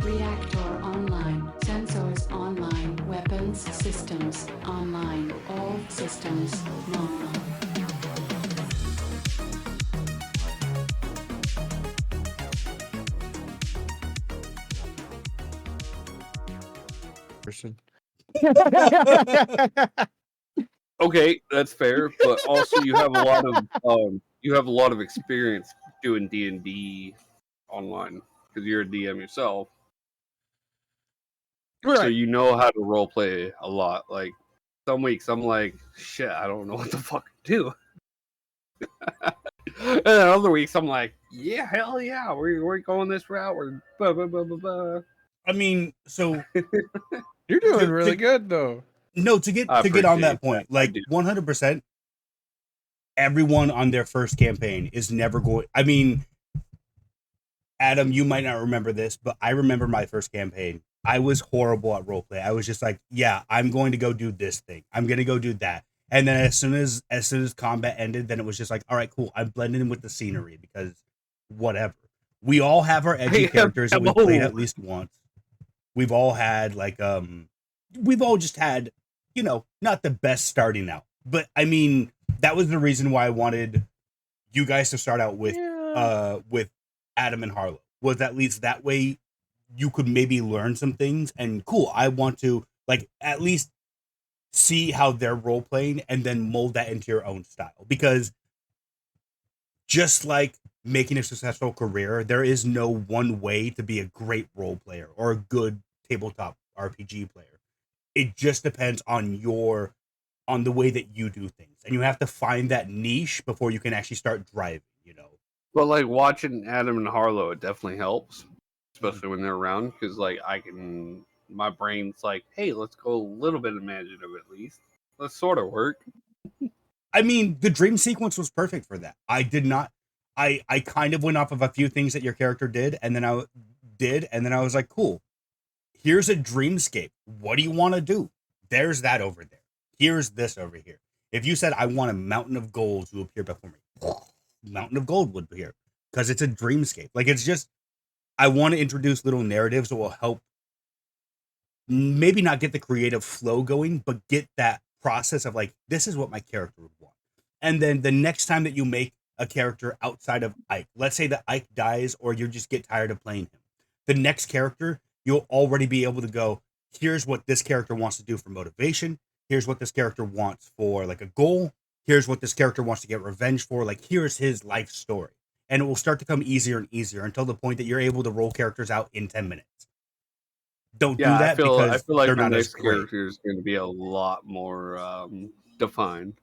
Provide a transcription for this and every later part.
Reactor online. Sensors online. Weapons systems online. All systems normal. Person. Okay, that's fair, but also you have a lot of experience doing D&D online because you're a DM yourself. Right. So you know how to role play a lot. Like some weeks I'm like, shit, I don't know what the fuck to do. And then other weeks I'm like, yeah, hell yeah, we're going this route. We're blah blah blah blah blah. I mean, so You're doing To- really to- good though. no, to get I on that appreciate point, that. I like do. 100%, everyone on their first campaign is never going. I mean, Adam, you might not remember this, but I remember my first campaign. I was horrible at roleplay. I was just like, yeah, I'm going to go do this thing. I'm going to go do that. And then as soon as combat ended, then it was just like, all right, cool. I'm blending in with the scenery because whatever. We all have our edgy characters that we've played at least once. We've all had we've all just had, not the best starting out. But I mean, that was the reason why I wanted you guys to start out with Adam and Harlow, was at least that way you could maybe learn some things. And cool, I want to at least see how they're role playing and then mold that into your own style, because just like making a successful career, there is no one way to be a great role player or a good tabletop RPG player. It just depends on the way that you do things, and you have to find that niche before you can actually start driving. But like watching Adam and Harlow, it definitely helps, especially when they're around, because like my brain's like, hey, let's go a little bit imaginative at least. Let's sort of work. I mean, the dream sequence was perfect for that. I did not. I kind of went off of a few things that your character did, and then I was like, cool. Here's a dreamscape. What do you want to do? There's that over there. Here's this over here. If you said I want a mountain of gold to appear before me, mountain of gold would appear, because it's a dreamscape. Like, it's just, I want to introduce little narratives that will help maybe not get the creative flow going, but get that process of like, this is what my character would want. And then the next time that you make a character outside of Ike, let's say that Ike dies or you just get tired of playing him, the next character, you'll already be able to go, here's what this character wants to do for motivation. Here's what this character wants for like a goal. Here's what this character wants to get revenge for. Like, here's his life story. And it will start to come easier and easier until the point that you're able to roll characters out in 10 minutes. Don't do that, I feel because like they're my not as next great. character is going to be a lot more defined.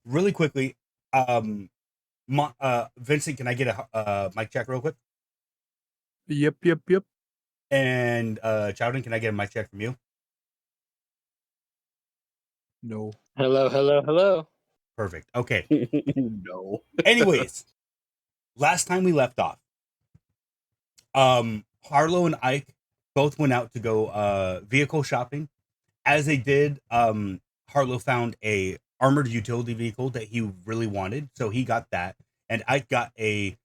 Really quickly, Vincent, can I get a mic check real quick? Yep. And Chowden, can I get a mic check from you? No. Hello. Perfect. Okay. No. Anyways, last time we left off, Harlow and Ike both went out to go vehicle shopping. As they did, Harlow found a armored utility vehicle that he really wanted, so he got that, and Ike got a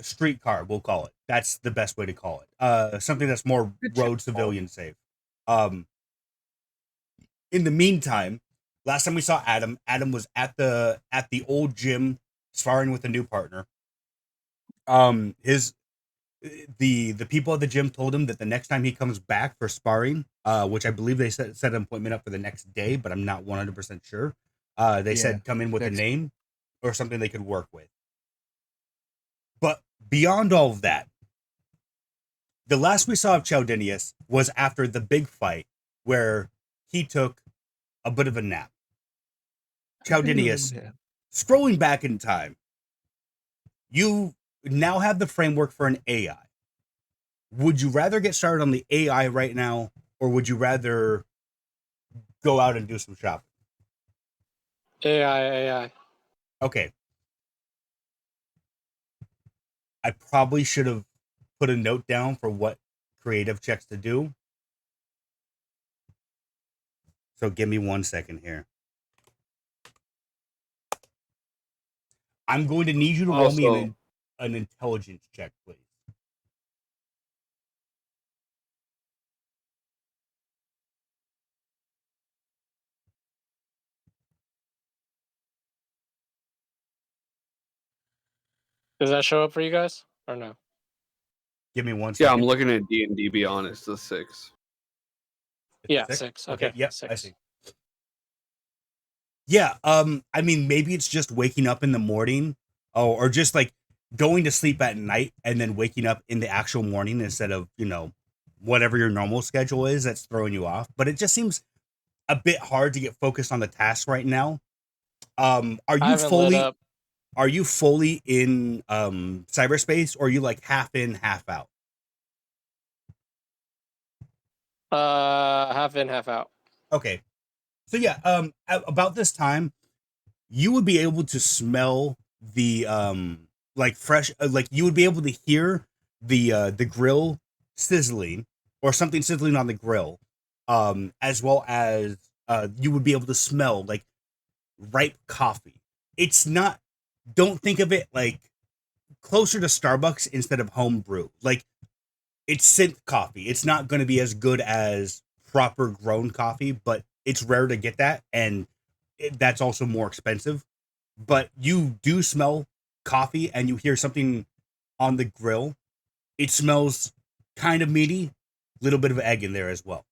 streetcar, we'll call it. That's the best way to call it. Something that's more road civilian safe. In the meantime, last time we saw Adam was at the old gym sparring with a new partner. The people at the gym told him that the next time he comes back for sparring, which I believe they set an appointment up for the next day, but I'm not 100% sure. They said come in with a name or something they could work with. But beyond all of that, the last we saw of Chowdinius was after the big fight where he took a bit of a nap. Chowdinius, scrolling back in time, you now have the framework for an AI. Would you rather get started on the AI right now, or would you rather go out and do some shopping? AI. Okay. I probably should have put a note down for what creative checks to do. So give me 1 second here. I'm going to need you to roll me an intelligence check, please. Does that show up for you guys or no? Give me one Yeah, second. I'm looking at D&D Beyond. It's the 6. It's Yeah, a 6. Okay, Okay, yep, I 6. see. Yeah, I mean, maybe it's just waking up in the morning, or just like going to sleep at night and then waking up in the actual morning instead of, whatever your normal schedule is that's throwing you off. But it just seems a bit hard to get focused on the task right now. Are I you haven't lit fully up. are you fully in cyberspace, or are you like half in, half out? Half in, half out. Okay. So yeah, about this time, you would be able to smell the like fresh, like you would be able to hear the grill sizzling, or something sizzling on the grill, as well as you would be able to smell like ripe coffee. It's not, don't think of it like closer to Starbucks instead of home brew. Like, it's synth coffee. It's not going to be as good as proper grown coffee, but it's rare to get that, and that's also more expensive. But you do smell coffee, and you hear something on the grill. It smells kind of meaty, little bit of egg in there as well.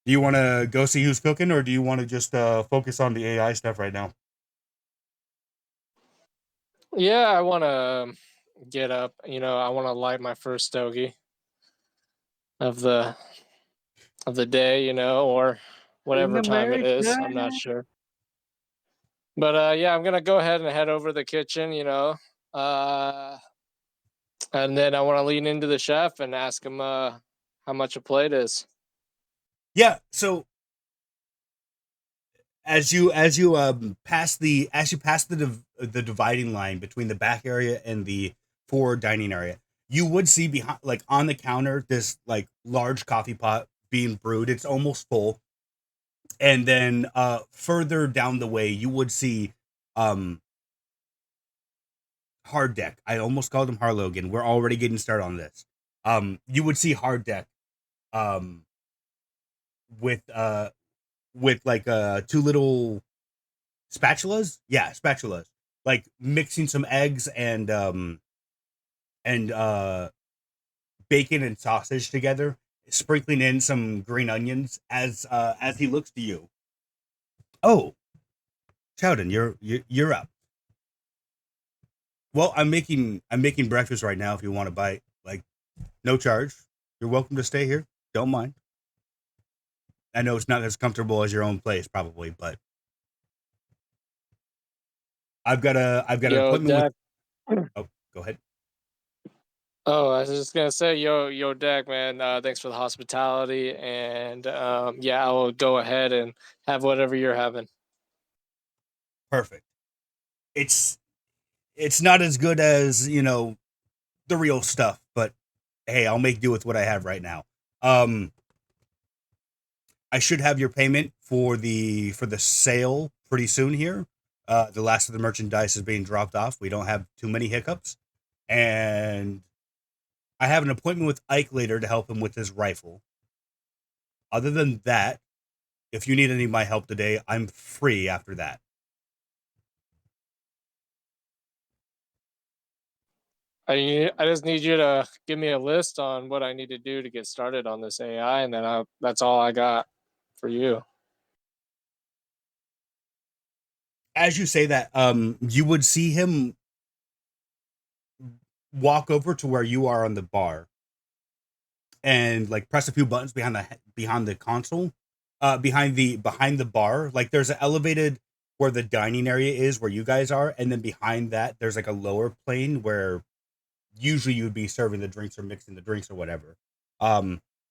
Do you want to go see who's cooking, or do you want to just focus on the AI stuff right now? Yeah, I want to get up. I want to light my first stogie of the day, or whatever time it is. I'm not sure. But yeah, I'm gonna go ahead and head over to the kitchen, uh, and then I want to lean into the chef and ask him how much a plate is. Yeah. So as you pass the dividing line between the back area and the forward dining area, you would see behind, like on the counter, this like large coffee pot being brewed. It's almost full. And then further down the way, you would see um hard deck. I almost called him Harlogan. We're already getting started on this. You would see hard deck um with like two little spatulas. Yeah, spatulas. Like mixing some eggs and bacon and sausage together, sprinkling in some green onions as he looks to you. Oh, Chowden, you're up. Well, I'm making breakfast right now if you want to bite. Like, no charge. You're welcome to stay here. Don't mind. I know it's not as comfortable as your own place probably, but I've got an Yo, appointment with. Dak. Oh, go ahead. Oh, I was just gonna say, yo, Dak, man. Thanks for the hospitality, and yeah, I will go ahead and have whatever you're having. Perfect. It's it's not as good as, the real stuff, but hey, I'll make do with what I have right now. Um I should have your payment for the sale pretty soon here. The last of the merchandise is being dropped off. We don't have too many hiccups. And I have an appointment with Ike later to help him with his rifle. Other than that, if you need any of my help today, I'm free after that. I just need you to give me a list on what I need to do to get started on this AI, and then that's all I got for you. As you say that, you would see him walk over to where you are on the bar and like press a few buttons behind the console, behind the bar. Like, there's an elevated where the dining area is, where you guys are, and then behind that there's like a lower plane where usually you would be serving the drinks or mixing the drinks or whatever.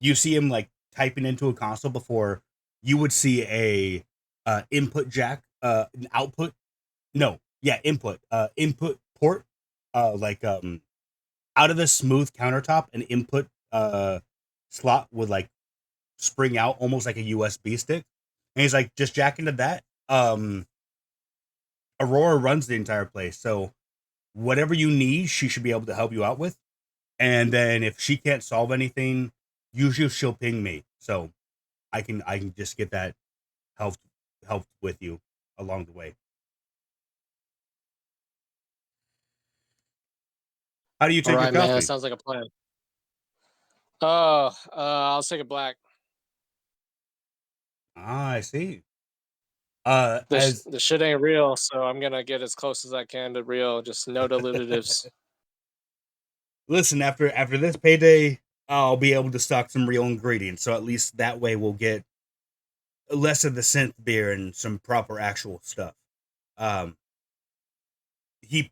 You see him like typing into a console before you would see a input jack, an output. No, yeah, input port, like out of the smooth countertop, an input slot would like spring out almost like a USB stick. And he's like, just jack into that. Aurora runs the entire place. So whatever you need, she should be able to help you out with. And then if she can't solve anything, usually she'll ping me. So I can just get that helped with you along the way. How do you All take right, your man. coffee? That sounds like a plan. Oh, I'll take it black. Ah, I see. The shit ain't real, so I'm gonna get as close as I can to real. Just no derivatives. Listen, after this payday, I'll be able to stock some real ingredients, so at least that way we'll get less of the synth beer and some proper actual stuff. He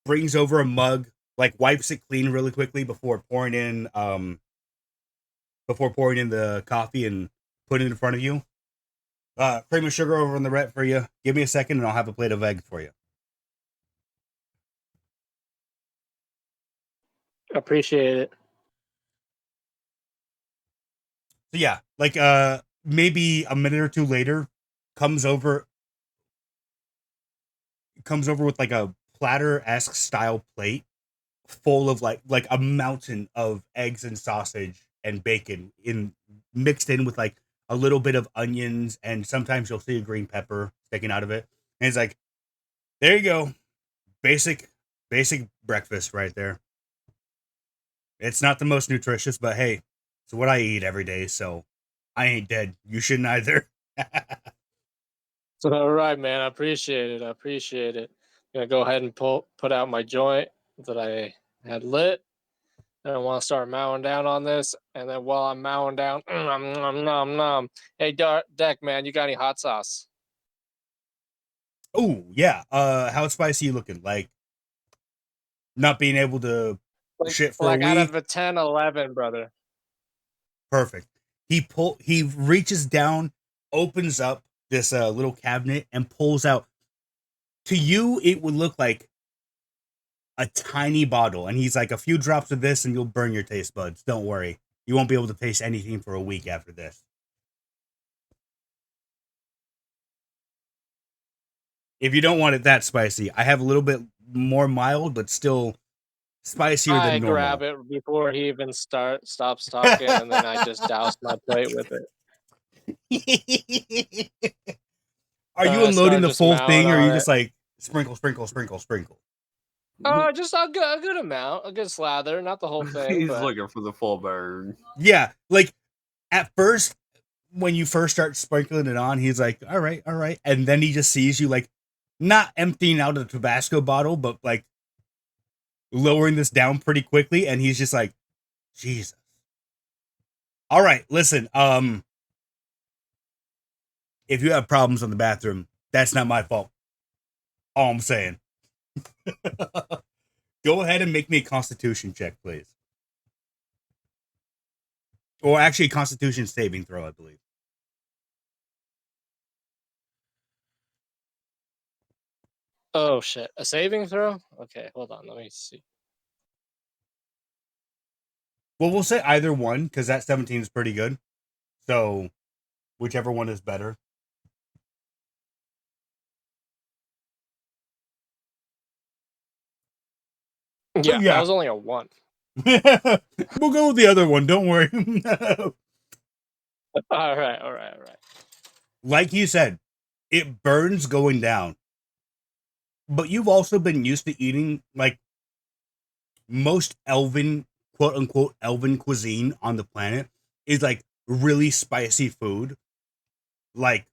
brings over a mug, like wipes it clean really quickly before pouring in the coffee and putting it in front of you. Cream and sugar over on the rep for you. Give me a second and I'll have a plate of eggs for you. Appreciate it. So yeah, like maybe a minute or two later, comes over with like a platter-esque style plate full of like a mountain of eggs and sausage and bacon mixed in with like a little bit of onions, and sometimes you'll see a green pepper sticking out of it. And it's like, there you go. Basic breakfast right there. It's not the most nutritious, but hey, it's what I eat every day, so I ain't dead. You shouldn't either. All right, man. I appreciate it. I'm gonna go ahead and put out my joint that I had lit. And I want to start mowing down on this. And then while I'm mowing down, nom, nom, nom, nom. Hey, Deck, man, you got any hot sauce? Oh, yeah. How spicy you looking? Like, not being able to shit for a Like out week? of a 10, 11, brother. Perfect. He reaches down, opens up this little cabinet and pulls out. To you, it would look like a tiny bottle. And he's like, a few drops of this and you'll burn your taste buds. Don't worry. You won't be able to taste anything for a week after this. If you don't want it that spicy, I have a little bit more mild, but still spicier I than normal. grab it before he even stops talking, and then I just douse my plate with it. Are you I unloading start the just full mowing thing, or are you on just like sprinkle? Just a good amount, a good slather, not the whole thing. He's but looking for the full burn. Yeah, like at first, when you first start sprinkling it on, he's like, all right. And then he just sees you like not emptying out a Tabasco bottle, but like lowering this down pretty quickly. And he's just like, Jesus. All right, listen, if you have problems on the bathroom, that's not my fault. All I'm saying. Go ahead and make me a constitution check, please. Or actually a constitution saving throw, I believe. Oh shit, a saving throw? Okay, hold on, let me see. Well, we'll say either one, because that 17 is pretty good. So, whichever one is better. Yeah, yeah. that was only a 1. We'll go with the other one, don't worry. All right. Like you said, it burns going down. But you've also been used to eating, like, most elven, quote unquote, elven cuisine on the planet is like really spicy food. Like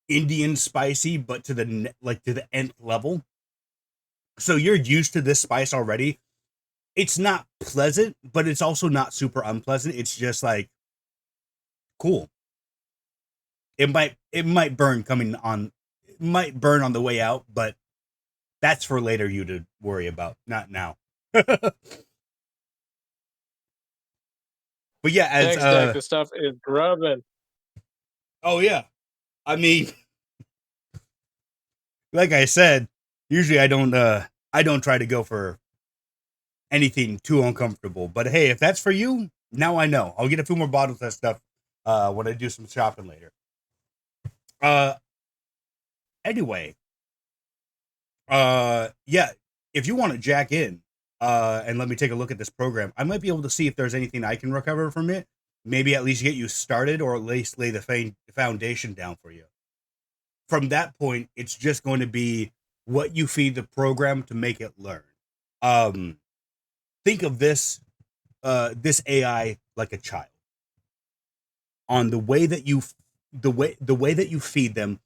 Indian spicy, but to the nth level. So you're used to this spice already. It's not pleasant, but it's also not super unpleasant. It's just like cool. It might burn on the way out, but that's for later you to worry about, not now. But yeah, as Thanks, Deck. This stuff is grubbing. Oh yeah. I mean, like I said, usually I don't try to go for anything too uncomfortable. But hey, if that's for you, now I know. I'll get a few more bottles of that stuff when I do some shopping later. Anyway. Yeah, if you want to jack in and let me take a look at this program, I might be able to see if there's anything I can recover from it. maybe at least get you started, or at least lay the foundation down for you. From that point, it's just going to be what you feed the program to make it learn. Think of this AI like a child. On the way that you feed them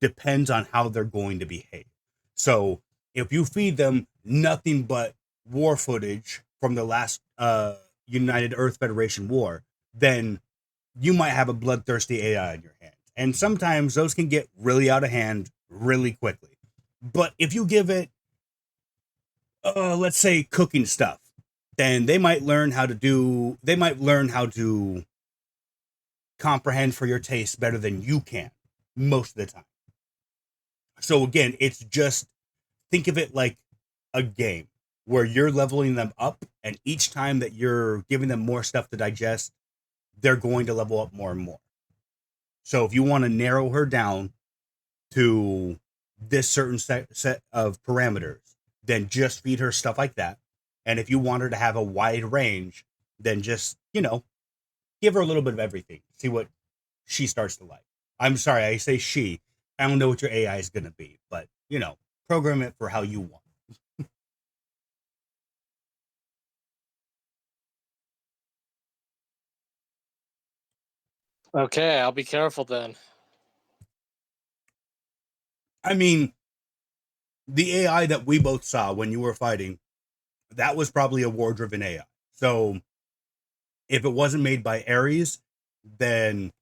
depends on how they're going to behave. So if you feed them nothing but war footage from the last United Earth Federation war, then you might have a bloodthirsty AI in your hands. And sometimes those can get really out of hand really quickly. But if you give it, let's say, cooking stuff, then they might learn how to comprehend for your taste better than you can most of the time. So again, it's just, think of it like a game where you're leveling them up, and each time that you're giving them more stuff to digest, they're going to level up more and more. So if you want to narrow her down to this certain set of parameters, then just feed her stuff like that. And if you want her to have a wide range, then just, give her a little bit of everything. See what she starts to like. I'm sorry, I say she. I don't know what your AI is going to be, but, program it for how you want. Okay, I'll be careful then. I mean, the AI that we both saw when you were fighting, that was probably a war-driven AI. So if it wasn't made by Ares, then,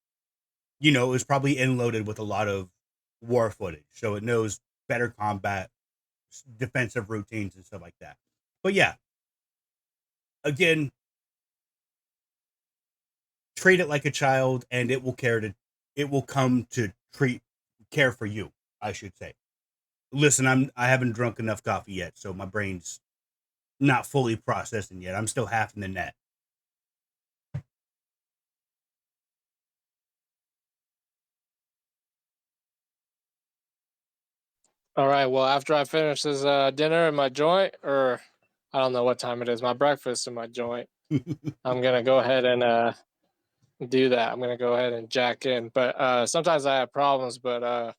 it was probably inloaded with a lot of war footage. So it knows better combat, defensive routines, and stuff like that. But yeah, again, treat it like a child, and it will come to care for you, I should say. Listen, I haven't drunk enough coffee yet, so my brain's not fully processing yet. I'm still half in the net. All right. Well, after I finish this dinner in my joint, or I don't know what time it is, my breakfast in my joint, I'm gonna go ahead and do that. I'm gonna go ahead and jack in. But sometimes I have problems. But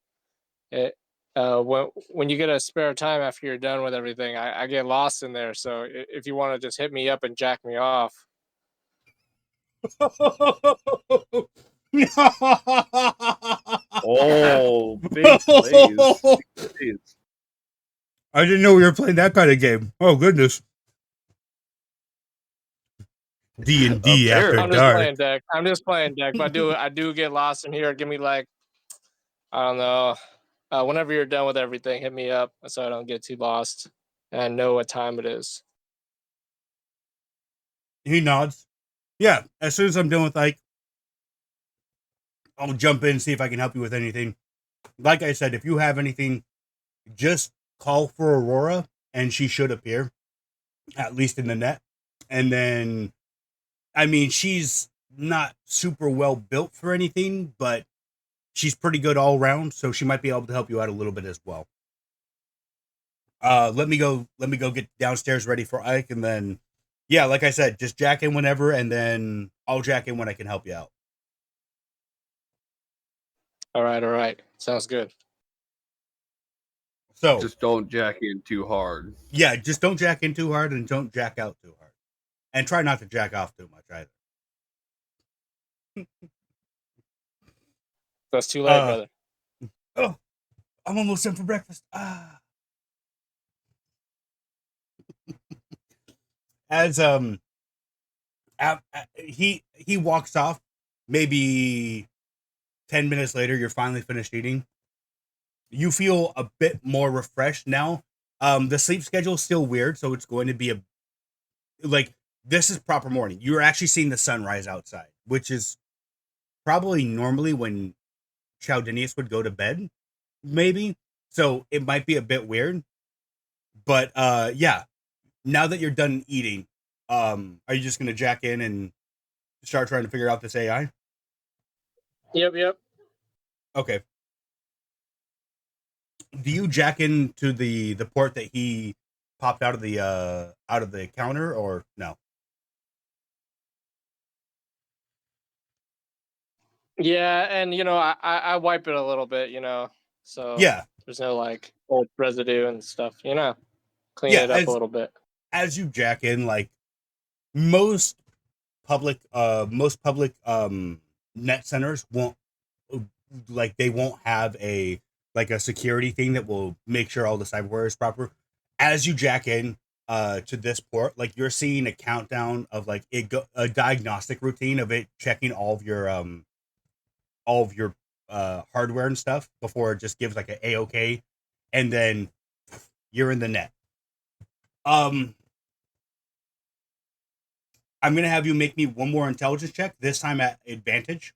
when you get a spare time after you're done with everything, I get lost in there. So if you want to just hit me up and jack me off. Oh, big plays. I didn't know we were playing that kind of game. Oh goodness. D&D after I'm just dark. playing deck. I'm just playing deck. But I do get lost in here. Give me I don't know. Whenever you're done with everything, hit me up so I don't get too lost and I know what time it is. He nods. Yeah, as soon as I'm done with Ike, I'll jump in and see if I can help you with anything. Like I said, if you have anything, just call for Aurora and she should appear, at least in the net. And then, I mean, she's not super well built for anything, but she's pretty good all around, so she might be able to help you out a little bit as well. Let me go get downstairs ready for Ike, and then, yeah, like I said, just jack in whenever, and then I'll jack in when I can help you out. All right. Sounds good. So just don't jack in too hard. Yeah, just don't jack in too hard and don't jack out too hard. And try not to jack off too much either. That's too late, brother. Oh, I'm almost done for breakfast. As he walks off, maybe 10 minutes later, you're finally finished eating. You feel a bit more refreshed now. The sleep schedule is still weird, so it's going to be this is proper morning. You're actually seeing the sunrise outside, which is probably normally when Chaldinius would go to bed, maybe. So it might be a bit weird. But yeah, now that you're done eating, are you just gonna jack in and start trying to figure out this AI? Yep. Okay. Do you jack into the port that he popped out of the counter, or no? Yeah, and I wipe it a little bit, so Yeah, there's no like old residue and stuff, clean yeah. it up a little bit. As you jack in, like most public net centers won't, like they won't have a security thing that will make sure all the cyberware is proper. As you jack in to this port, like you're seeing a countdown of like a diagnostic routine of it checking all of your hardware and stuff before it just gives like an A-OK, and then you're in the net. I'm gonna have you make me one more intelligence check, this time at advantage.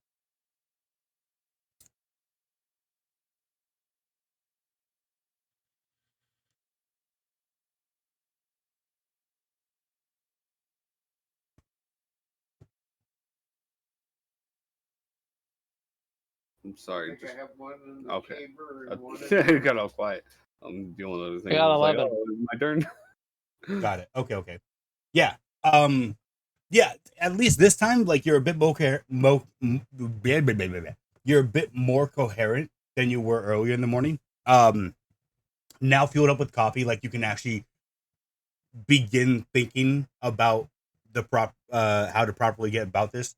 I'm sorry. I have one in the Okay. chamber and one It got all quiet. I'm dealing with other things. got I was like, 11. oh, it's my turn. Got it. Okay. Yeah. Yeah, at least this time, like you're a bit you're a bit more coherent than you were earlier in the morning. Now fueled up with coffee, like you can actually begin thinking about how to properly get about this.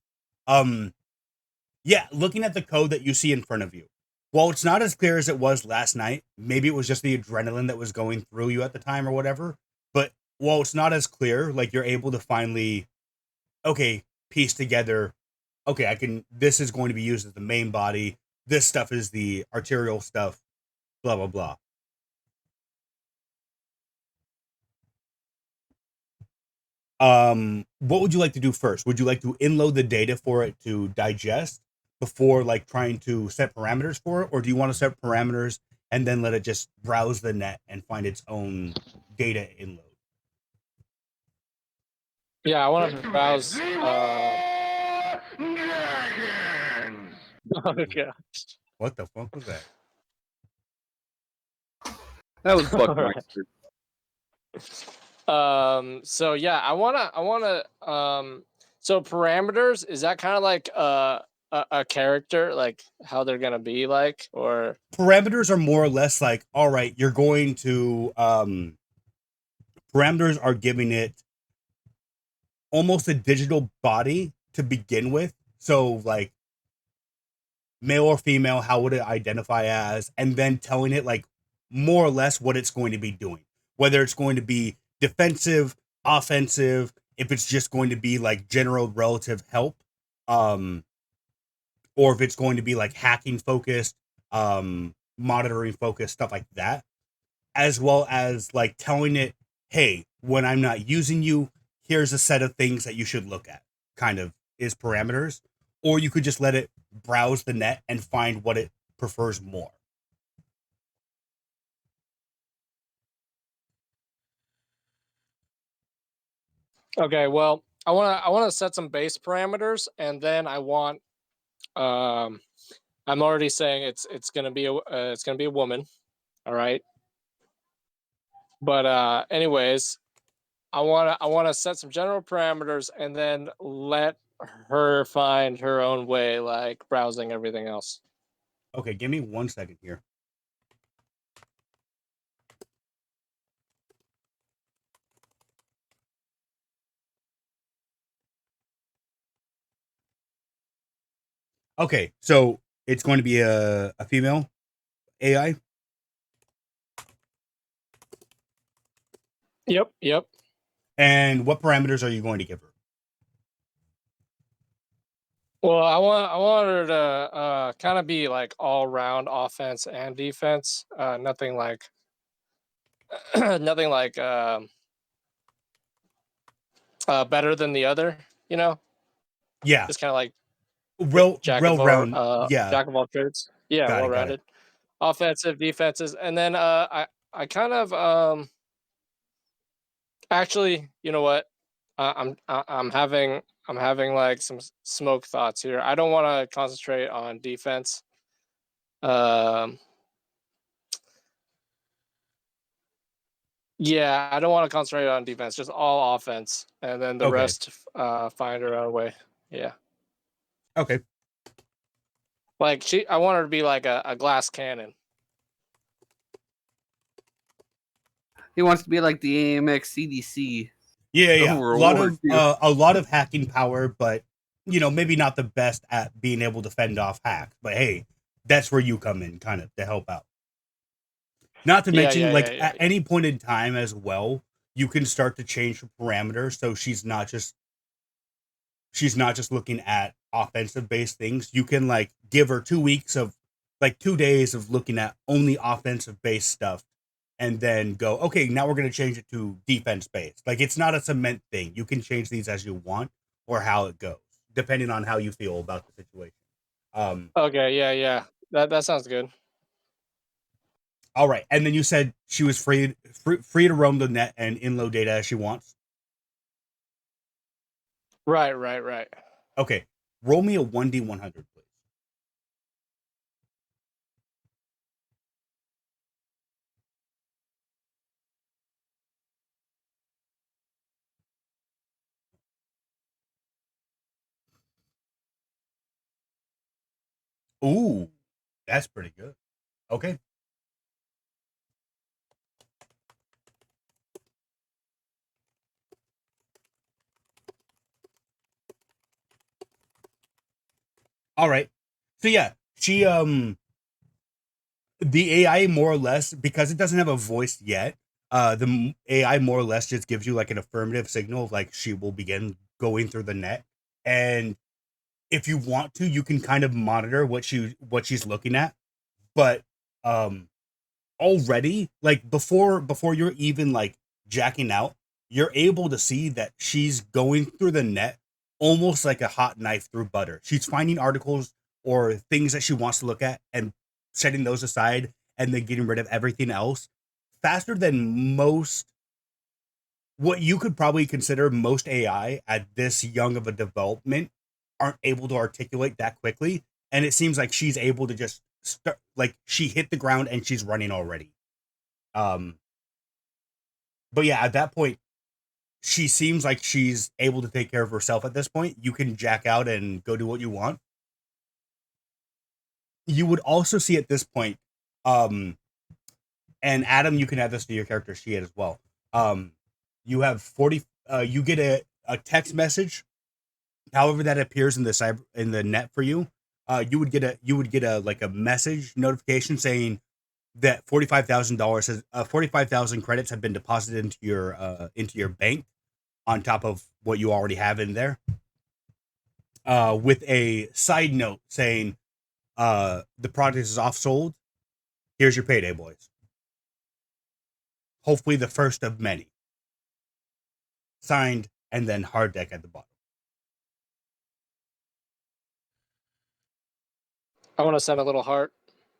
Yeah, looking at the code that you see in front of you, while it's not as clear as it was last night, maybe it was just the adrenaline that was going through you at the time or whatever. But while it's not as clear, like you're able to finally, okay, piece together, okay, this is going to be used as the main body. This stuff is the arterial stuff, blah, blah, blah. What would you like to do first? Would you like to inload the data for it to digest before like trying to set parameters for it? Or do you want to set parameters and then let it just browse the net and find its own data inload? Yeah, I want to browse. Oh god. What the fuck was that? That was All right. Buckmeister. So yeah, I wanna so parameters, is that kind of like a character, like how they're gonna be like, or Parameters are more or less like, all right, you're going to parameters are giving it almost a digital body to begin with. So like male or female, how would it identify as, and then telling it like more or less what it's going to be doing, whether it's going to be defensive, offensive, if it's just going to be like general relative help, or if it's going to be like hacking focused, monitoring focused, stuff like that, as well as like telling it, hey, when I'm not using you, here's a set of things that you should look at, kind of is parameters. Or you could just let it browse the net and find what it prefers more. okay, well, I want to set some base parameters, and then I want I'm already saying it's gonna be a woman, all right. But anyways, I wanna set some general parameters and then let her find her own way, like browsing everything else. Okay, give me 1 second here. Okay, so it's going to be a female AI. Yep. And what parameters are you going to give her? Well, I want her to kind of be like all round offense and defense. Nothing like nothing like better than the other. Yeah, Just kind of like well round. Yeah, jack of all trades. Yeah, got well it. rounded, offensive, defenses, and then I kind of actually, you know what? I'm having like some smoke thoughts here. I don't want to concentrate on defense. Um, yeah, I don't want to concentrate on defense. Just all offense, and then the Okay. rest find her own way. Yeah. Okay. Like I want her to be like a glass cannon. He wants to be like the AMX CDC. Yeah. World War II. A lot of hacking power, but maybe not the best at being able to fend off hacks. But hey, that's where you come in, kind of to help out. Not to mention, at any point in time as well, you can start to change her parameters, so she's not just looking at offensive based things. You can like give her 2 weeks of 2 days of looking at only offensive based stuff, and then go, okay, now we're going to change it to defense based. Like, it's not a cement thing. You can change these as you want or how it goes, depending on how you feel about the situation. Okay, yeah. That sounds good. All right, and then you said she was free to roam the net and inload data as she wants. Right. Okay, roll me a 1d100, please. Ooh, that's pretty good. Okay. All right. So yeah, she the AI more or less, because it doesn't have a voice yet, the AI more or less just gives you like an affirmative signal of like she will begin going through the net. And if you want to, you can kind of monitor what she's looking at. But already, like before you're even like jacking out, you're able to see that she's going through the net almost like a hot knife through butter. She's finding articles or things that she wants to look at and setting those aside, and then getting rid of everything else faster than most, what you could probably consider most AI at this young of a development aren't able to articulate that quickly. And it seems like she's able to just start, like she hit the ground and she's running already. But yeah, at that point, she seems like she's able to take care of herself at this point. You can jack out and go do what you want. You would also see at this point, and Adam, you can add this to your character sheet as well. You have 40, you get a text message, however that appears in the net for you. You would get a like a message notification saying that $45,000 45,000 credits have been deposited into your bank on top of what you already have in there. With a side note saying, the product is off sold. Here's your payday, boys. Hopefully the first of many. Signed, and then hard deck at the bottom. I want to send a little heart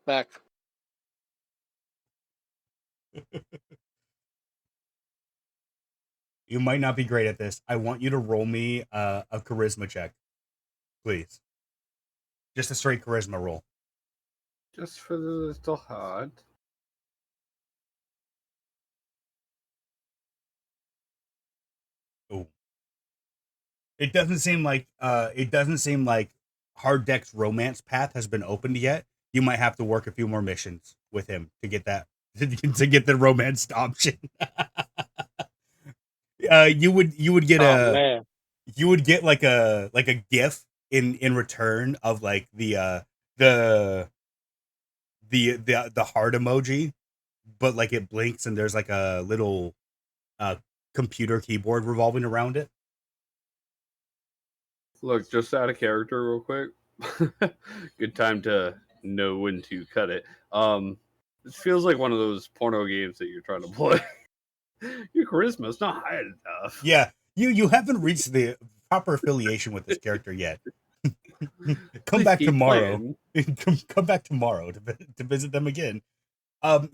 back. You might not be great at this. I want you to roll me a charisma check, please. Just a straight charisma roll. Just for the little heart. Ooh. It doesn't seem like hard deck's romance path has been opened yet. You might have to work a few more missions with him to get that to get the romance option. You would get you would get like a gif in return of like the heart emoji, but like it blinks and there's like a little computer keyboard revolving around it. Look, just out of character real quick. Good time to know when to cut it. This feels like one of those porno games that you're trying to play. Your charisma is not high enough. Yeah, you haven't reached the proper affiliation with this character yet. Come back tomorrow. Come back tomorrow to visit them again.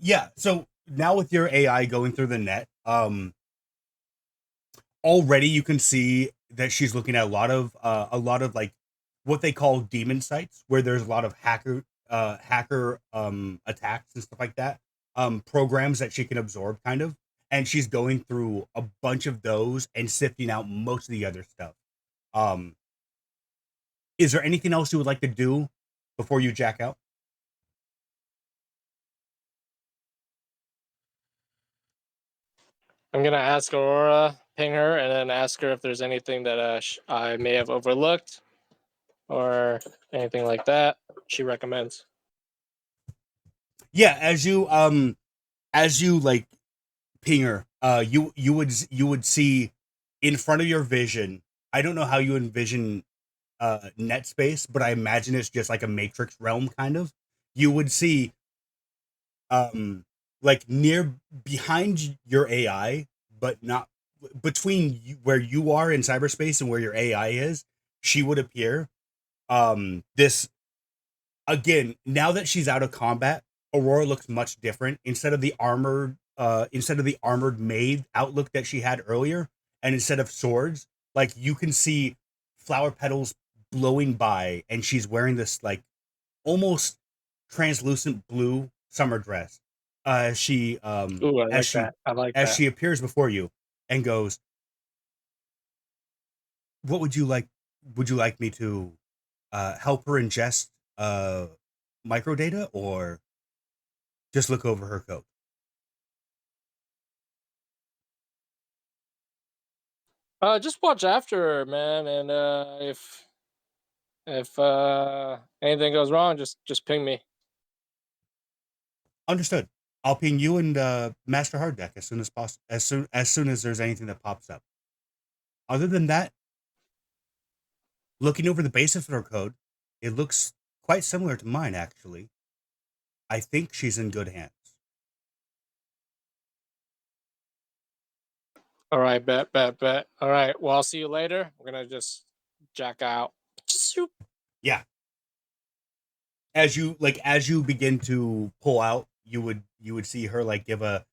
Yeah. So now with your AI going through the net, already you can see that she's looking at a lot of like what they call demon sites, where there's a lot of hacker attacks and stuff like that. Programs that she can absorb, kind of. And she's going through a bunch of those and sifting out most of the other stuff. Is there anything else you would like to do before you jack out? I'm gonna ask Aurora, ping her, and then ask her if there's anything that I may have overlooked or anything like that she recommends. Yeah, as you like ping her, you would see in front of your vision. I don't know how you envision net space, but I imagine it's just like a matrix realm kind of. You would see like near behind your AI, but not between where you are in cyberspace and where your AI is, she would appear. This again, now that she's out of combat, Aurora looks much different. Instead of the armored maid outlook that she had earlier, and instead of swords, like you can see flower petals blowing by, and she's wearing this like almost translucent blue summer dress. She Ooh, I as like she that. I like as that. she appears before you and goes, "What would you like? Would you like me to help her ingest microdata, or just look over her code?" Just watch after her, man, and if anything goes wrong, just ping me. Understood. I'll ping you and Master Hard Deck as soon as possible. As soon as there's anything that pops up. Other than that, looking over the basis of her code, it looks quite similar to mine, actually. I think she's in good hands. All right, bet. All right, well, I'll see you later. We're gonna just jack out. Yeah. As you begin to pull out, you would see her like give a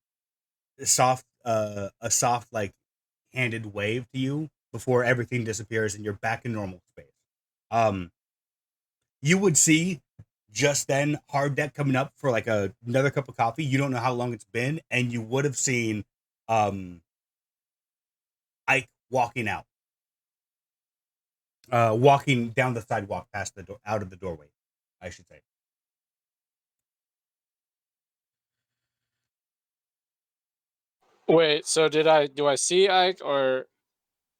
soft like handed wave to you before everything disappears and you're back in normal space. Um, you would see just then Hard Deck coming up for like another cup of coffee. You don't know how long it's been, and you would have seen um Ike walking out, walking down the sidewalk past the door, out of the doorway, I should say. Wait, so do I see Ike or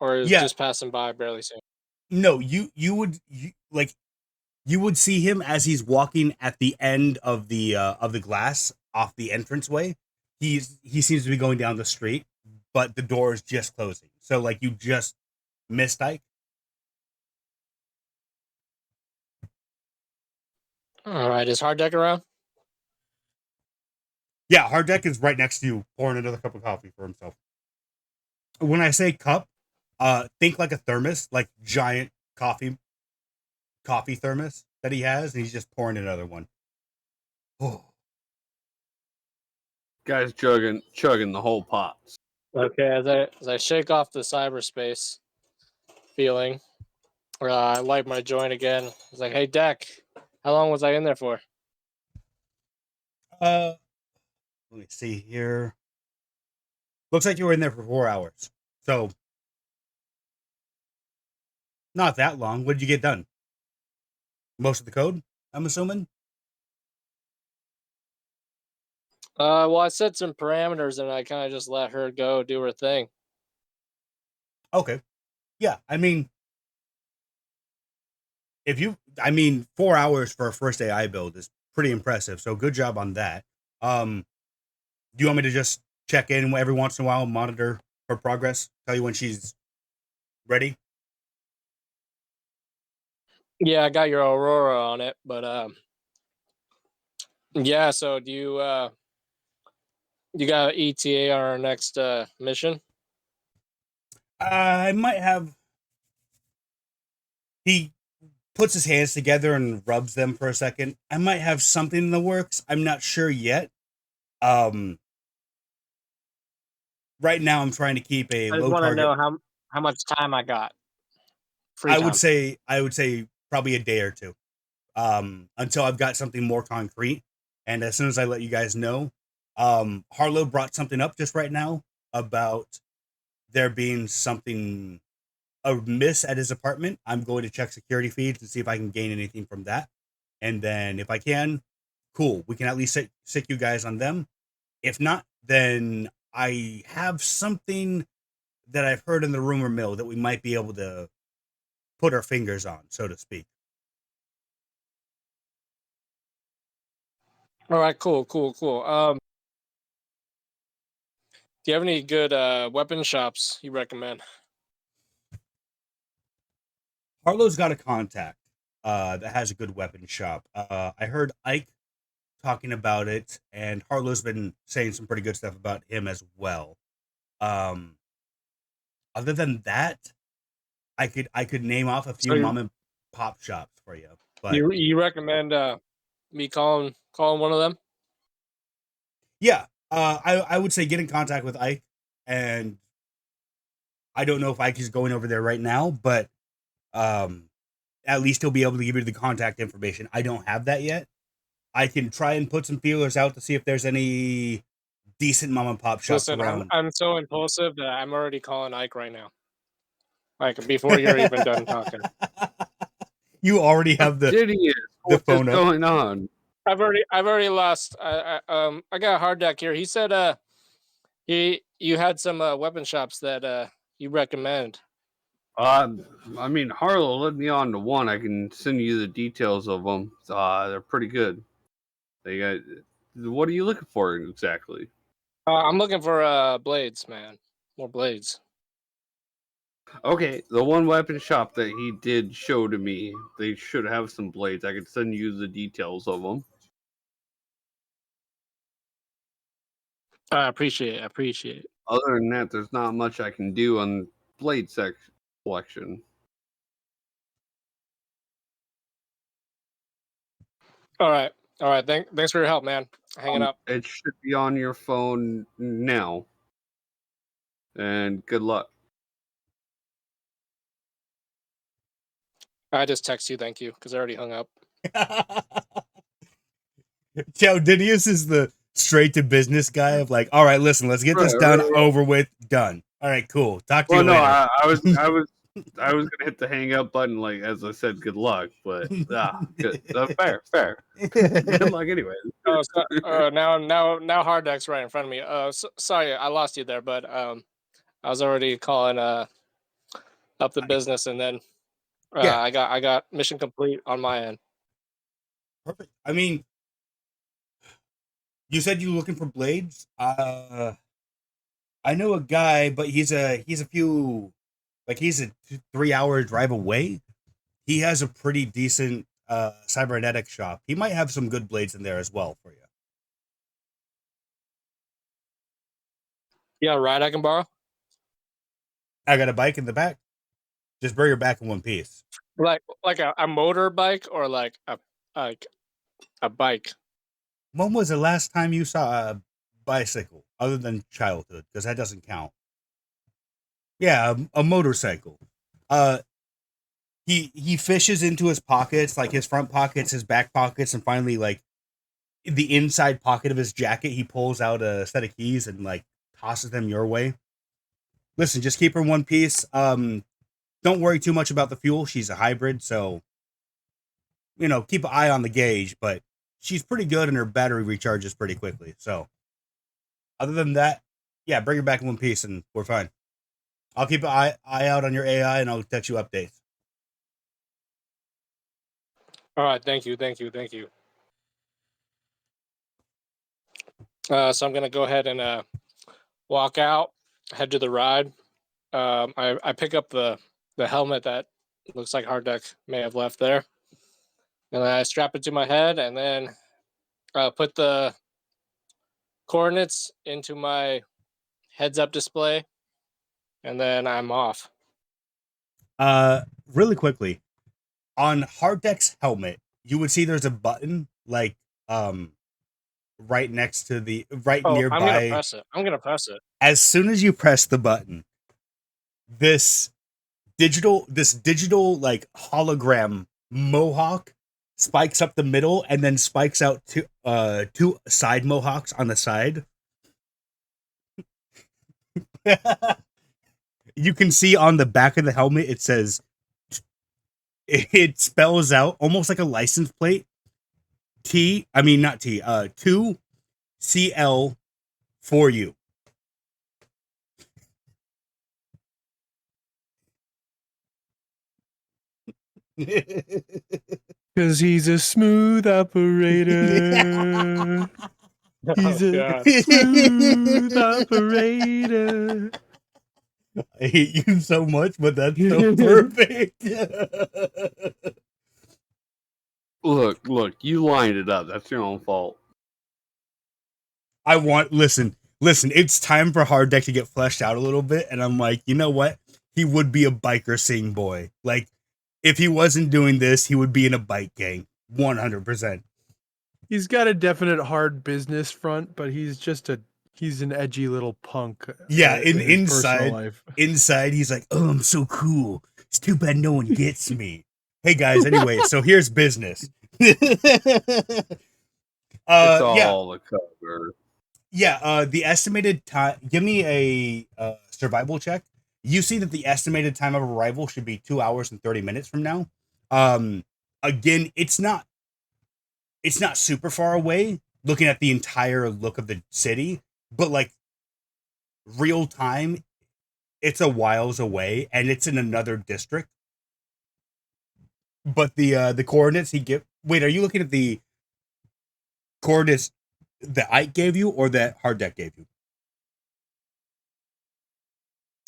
is Yeah, just passing by, barely seeing? no, you would see him as he's walking at the end of the glass off the entranceway. He seems to be going down the street, but the door is just closing. So like you just missed Ike. All right, is Hard Deck around? Yeah, Hard Deck is right next to you, pouring another cup of coffee for himself. When I say cup, think like a thermos, like giant coffee thermos that he has, and he's just pouring another one. Oh, Guy's chugging the whole pops. Okay, as I shake off the cyberspace feeling, I light my joint again. It's like, hey, Deck, how long was I in there for? let me see here. Looks like you were in there for 4 hours, so not that long. What did you get done? Most of the code, I'm assuming. Well, I set some parameters and I kind of just let her go do her thing. Okay, yeah. I mean, 4 hours for a first AI build is pretty impressive. So good job on that. Do you want me to just check in every once in a while, monitor her progress, tell you when she's ready? Yeah, I got your Aurora on it, but yeah. So do you got ETA on our next mission? I might have. He puts his hands together and rubs them for a second. I might have something in the works. I'm not sure yet. Um, right now I'm trying to keep a I just low want to target. know how much time I got. Free I would time. say probably a day or two. Until I've got something more concrete. And as soon as I let you guys know, Harlow brought something up just right now about there being something amiss at his apartment. I'm going to check security feeds to see if I can gain anything from that. And then if I can, cool. We can at least sick you guys on them. If not, then I have something that I've heard in the rumor mill that we might be able to put our fingers on, so to speak. All right, cool. Do you have any good weapon shops you recommend? Harlow's got a contact that has a good weapon shop. I heard Ike talking about it, and Harlow's been saying some pretty good stuff about him as well. Other than that, I could name off a few So mom and pop shops for you. But you recommend me calling one of them? yeah, I would say get in contact with Ike, and I don't know if Ike is going over there right now, but at least he'll be able to give you the contact information. I don't have that yet. I can try and put some feelers out to see if there's any decent mom and pop shops Listen, around. I'm so impulsive that I'm already calling Ike right now. Like before you're even done talking. You already have the Idiot. the What's phone up. going on? I've already lost. I got a hard deck here. He said you had some weapon shops that you recommend. I mean, Harlow led me on to one. I can send you the details of them. They're pretty good. They got. What are you looking for exactly? I'm looking for blades, man. More blades. Okay, the one weapon shop that he did show to me, they should have some blades. I could send you the details of them. I appreciate it. Other than that, there's not much I can do on blade selection. All right. Thanks for your help, man. Hanging up. It should be on your phone now. And good luck. I just text you, thank you, because I already hung up. Joe Didius is the straight to business guy of like, all right, listen, let's get this done, over with, done. All right, cool. Talk to you later. I was gonna hit the hang up button, like as I said, good luck, but good. Fair. Good luck anyway. Oh, so, now hard deck's right in front of me. Sorry, I lost you there, but I was already calling up the business, and then I got mission complete on my end. Perfect. I mean, you said you were looking for blades. I know a guy, but he's a 3-hour drive away. He has a pretty decent cybernetic shop. He might have some good blades in there as well for you. Yeah, right. I can borrow. I got a bike in the back. Just bring her back in one piece. Like a motorbike or like a bike. When was the last time you saw a bicycle other than childhood? Because that doesn't count. Yeah, a motorcycle. He fishes into his pockets, like his front pockets, his back pockets, and finally, like the inside pocket of his jacket, he pulls out a set of keys and like tosses them your way. Listen, just keep her in one piece. Don't worry too much about the fuel. She's a hybrid, so keep an eye on the gauge, but she's pretty good and her battery recharges pretty quickly. So other than that, yeah, bring her back in one piece and we're fine. I'll keep an eye out on your AI and I'll text you updates. All right, thank you. So I'm gonna go ahead and walk out, head to the ride. I pick up the helmet that looks like Hard Deck may have left there, and I strap it to my head, and then put the coordinates into my heads-up display, and then I'm off. Really quickly, on Hard Deck's helmet, you would see there's a button like right next to the nearby. I'm gonna press it. As soon as you press the button, this digital like hologram mohawk spikes up the middle and then spikes out two side mohawks on the side. You can see on the back of the helmet it says, it spells out almost like a license plate, 2CL for you. Because he's a smooth operator. He's Oh, a God. smooth operator. I hate you so much, but that's so perfect. Look, you lined it up. That's your own fault. Listen, it's time for Hard Deck to get fleshed out a little bit, and I'm like, you know what? He would be a biker sing boy. Like, if he wasn't doing this, he would be in a bike gang. 100%. He's got a definite hard business front, but he's an edgy little punk. Yeah, in his personal inside, life. he's like, oh, I'm so cool. It's too bad no one gets me. Hey guys, anyway, so here's business. It's all Yeah. the cover. Yeah, the estimated time. Give me a survival check. You see that the estimated time of arrival should be 2 hours and 30 minutes from now. Again, it's not super far away. Looking at the entire look of the city, but like real time, it's a whiles away, and it's in another district. But the coordinates he give. Wait, are you looking at the coordinates that Ike gave you, or that Hard Deck gave you?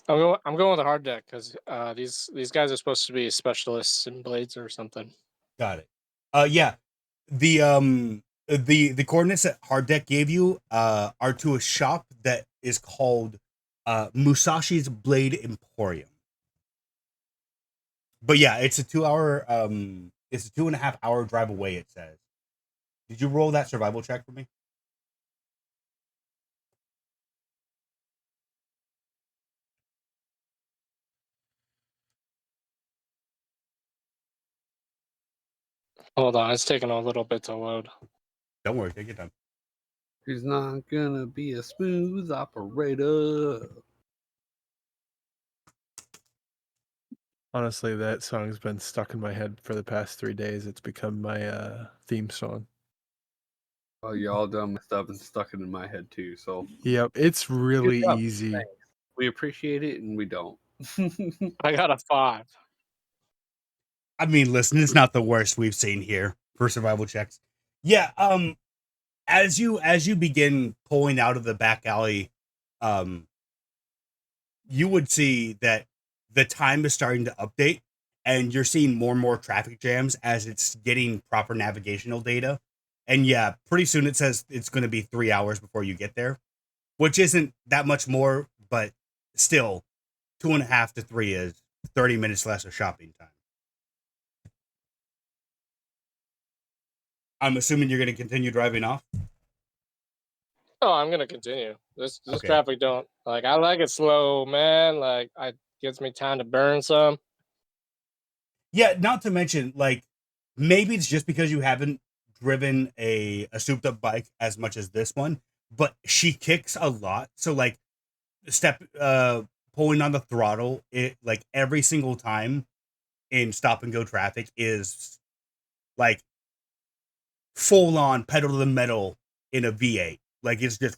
I'm going with the hard deck because these guys are supposed to be specialists in blades or something. Got it. Yeah. The coordinates that Hard Deck gave you are to a shop that is called Musashi's Blade Emporium. But yeah, it's a 2.5 hour drive away, it says. Did you roll that survival check for me? Hold on, it's taking a little bit to load. Don't worry, take your time. He's not gonna be a smooth operator. Honestly, that song's been stuck in my head for the past 3 days. It's become my theme song. Oh, y'all done my stuff and stuck it in my head too. So Yep, it's really Good job. easy. Thanks. We appreciate it and we don't. I got a 5. I mean, listen, it's not the worst we've seen here for survival checks. Yeah, as you begin pulling out of the back alley, you would see that the time is starting to update, and you're seeing more and more traffic jams as it's getting proper navigational data. And yeah, pretty soon it says it's going to be 3 hours before you get there, which isn't that much more, but still 2.5 to 3 is 30 minutes less of shopping time. I'm assuming you're going to continue driving off. Oh, I'm gonna continue. This Okay. traffic don't like. I like it slow, man. Like, it gives me time to burn some. Yeah, not to mention, like, maybe it's just because you haven't driven a souped up bike as much as this one, but she kicks a lot. So like pulling on the throttle, it like every single time in stop and go traffic is like full on pedal to the metal in a V8. Like it's just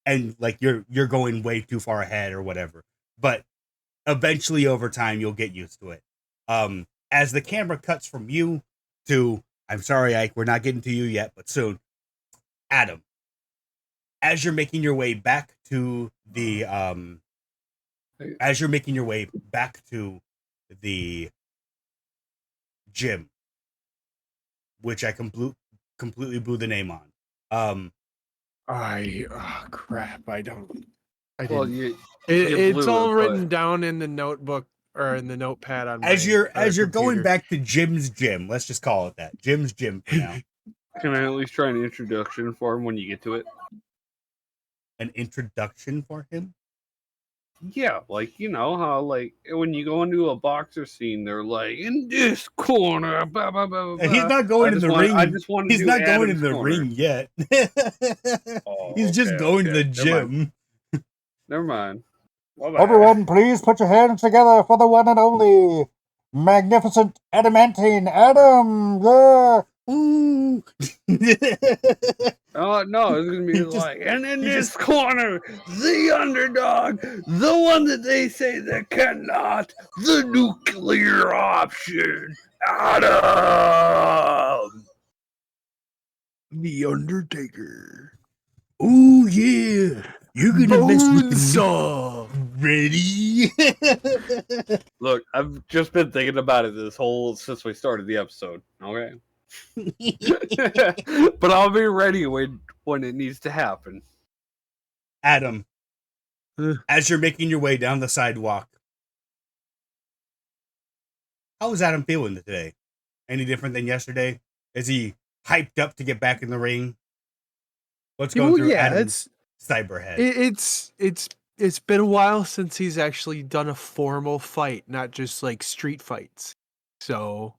and like you're going way too far ahead or whatever. But eventually over time you'll get used to it. As the camera cuts from you to, I'm sorry, Ike, we're not getting to you yet, but soon. Adam, as you're making your way back to the gym, which I completely blew the name on. Oh crap! I Well, didn't. you It's blew all it, written but- down in the notebook or in the notepad on As my you're other going computer. back to Jim's gym, let's just call it that. Jim's gym for now. Can I at least try an introduction for him when you get to it? An introduction for him? Yeah, like you know how like when you go into a boxer scene, they're like in this corner. Blah, blah, blah, blah, And he's blah." not going I in the just want- ring. I just want to He's do not going in Adam's the corner. ring yet. Oh, He's just okay, going to okay. the Never mind. gym. Never mind. Bye-bye. Everyone, please put your hands together for the one and only magnificent adamantine Adam. Yeah, Ooh. Oh no, it's gonna be He just- like, and in he this just- corner, the underdog, the one that they say that cannot, the nuclear option, Adam. The Undertaker. Ooh, yeah. You're gonna mess with the Bonesaw. ready. Look, I've just been thinking about it since we started the episode. Okay, but I'll be ready when it needs to happen. Adam, Uh. as you're making your way down the sidewalk, how is Adam feeling today? Any different than yesterday? Is he hyped up to get back in the ring? What's going through Adam's cyber head? It's been a while since he's actually done a formal fight, not just like street fights. So,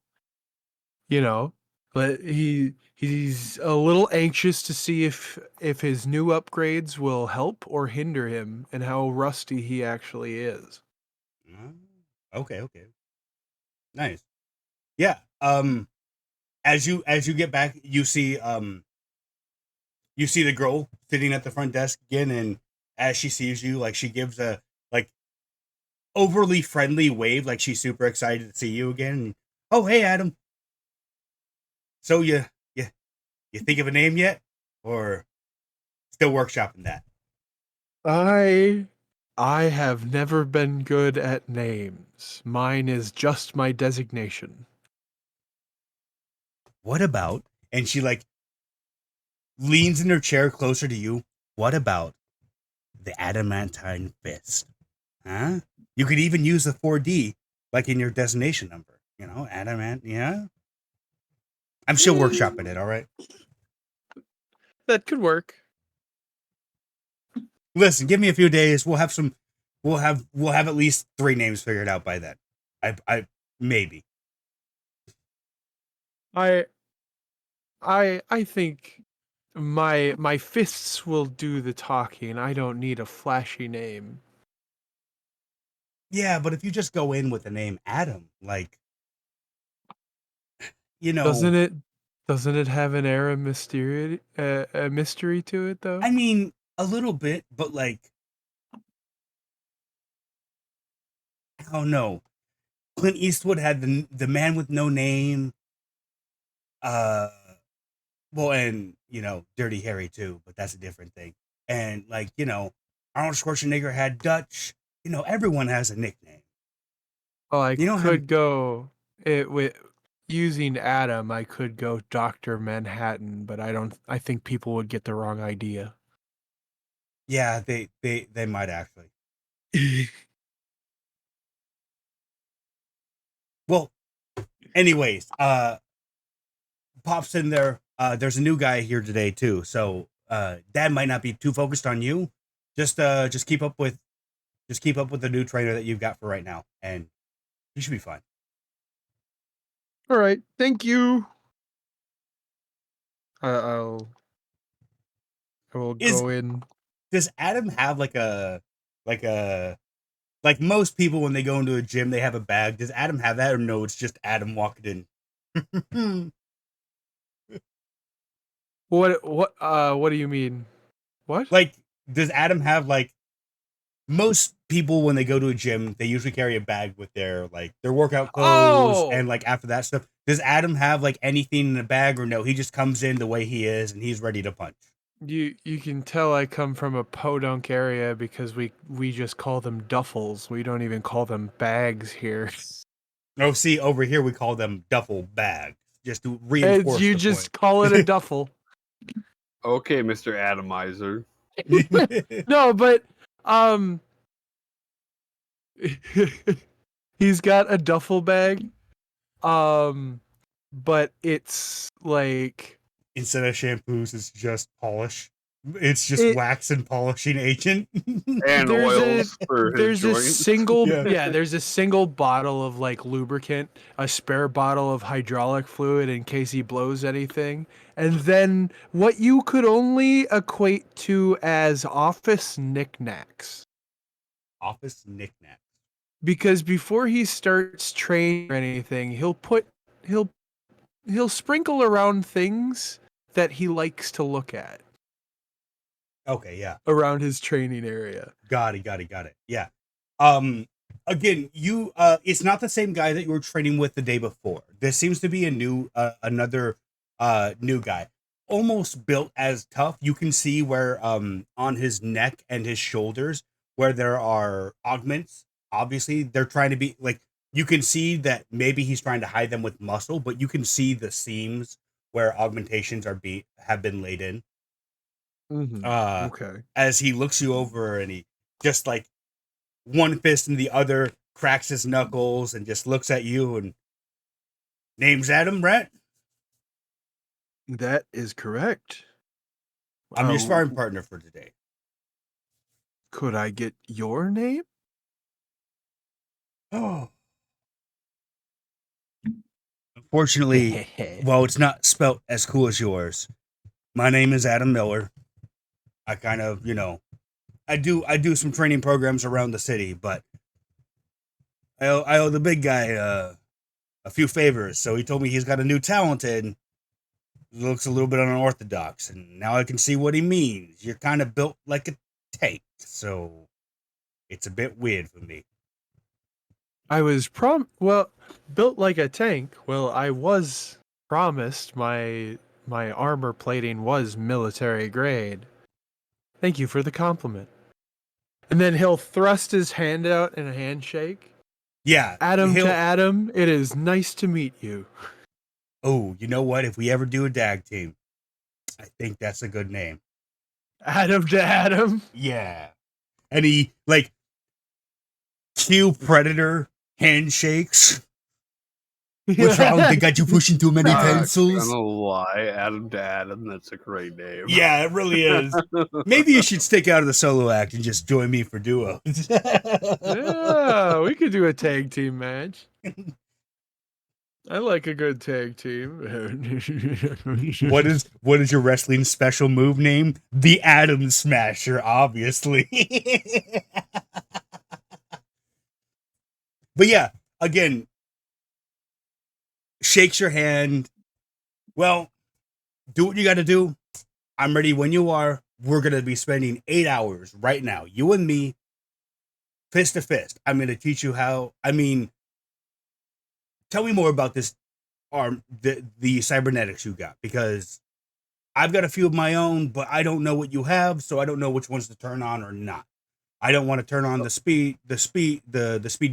but he's a little anxious to see if his new upgrades will help or hinder him and how rusty he actually is. Okay. Nice. Yeah. As you get back, you see the girl sitting at the front desk again, and as she sees you, like she gives a like overly friendly wave, like she's super excited to see you again. Oh, hey, Adam. So you think of a name yet, or still workshopping that? I have never been good at names. Mine is just my designation. What about? And she like leans in her chair closer to you. What about the adamantine fist? Huh? You could even use the 4D like in your designation number. Adamant. Yeah. I'm still workshopping it. All right. That could work. Listen, give me a few days. We'll have at least 3 names figured out by then. I maybe. I think my fists will do the talking. I don't need a flashy name. Yeah, but if you just go in with the name Adam, like Doesn't it have an air of mystery a mystery to it though? I mean, a little bit, but like I don't know. Clint Eastwood had the man with no name. Well, and Dirty Harry too, but that's a different thing. And like Arnold Schwarzenegger had Dutch. Everyone has a nickname. Well, I You don't could have- go it with using Adam. I could go Dr. Manhattan, but I think people would get the wrong idea. Yeah, they might actually. Well, anyways, pops in there. There's a new guy here today too, so Dad might not be too focused on you. Just keep up with the new trainer that you've got for right now, and you should be fine. All right, thank you. I will go in. Does Adam have like most people when they go into a gym they have a bag? Does Adam have that, or no? It's just Adam walking in. What do you mean? What? Like, does Adam have like most people when they go to a gym, they usually carry a bag with their workout clothes and like after that stuff. Does Adam have like anything in a bag, or no? He just comes in the way he is and he's ready to punch. You can tell I come from a podunk area because we just call them duffels. We don't even call them bags here. Oh, see, over here we call them duffel bags, just to reinforce You the just call it a duffel. Okay, Mr. Atomizer. point. No, but he's got a duffel bag. But it's like Instead of shampoos, it's just polish. It's just wax and polishing agent. And oils for his there's a joints. single Yeah. there's a single bottle of like lubricant, a spare bottle of hydraulic fluid in case he blows anything, and then what you could only equate to as office knickknacks. Office knickknacks. Because before he starts training or anything, he'll he'll sprinkle around things that he likes to look at Okay, yeah. around his training area. Got it. Yeah. Again, you it's not the same guy that you were training with the day before. This seems to be a new another new guy. Almost built as tough. You can see where on his neck and his shoulders where there are augments. Obviously, they're trying to be like you can see that maybe he's trying to hide them with muscle, but you can see the seams where augmentations have been laid in. Okay. As he looks you over and he just like one fist in the other, cracks his knuckles and just looks at you and name's Adam, right? That is correct. I'm your sparring partner for today. Could I get your name? Oh. Unfortunately, well, it's not spelt as cool as yours. My name is Adam Miller. I kind of, I do some training programs around the city, but I owe the big guy a few favors. So he told me he's got a new talent and looks a little bit unorthodox, and now I can see what he means. You're kind of built like a tank, so it's a bit weird for me. I was built like a tank. Well, I was promised my armor plating was military grade. Thank you for the compliment. And then he'll thrust his hand out in a handshake. Yeah. Adam to Adam, it is nice to meet you. Oh, you know what? If we ever do a DAG team, I think that's a good name. Adam to Adam? Yeah. And he, like, cue Predator handshakes. What's wrong? They got you pushing too many pencils? I'm gonna lie, Adam to Adam, that's a great name. Yeah, it really is. Maybe you should stick out of the solo act and just join me for duo. Yeah, we could do a tag team match. I like a good tag team. What is your wrestling special move name? The Atom Smasher, obviously. But yeah, again, shakes your hand. Well, do what you got to do. I'm ready when you are. We're going to be spending 8 hours right now, you and me, fist to fist. I'm going to teach you how. Tell me more about this arm, the cybernetics you got, because I've got a few of my own, but I don't know what you have, so I don't know which ones to turn on or not. I don't want to turn on the speedy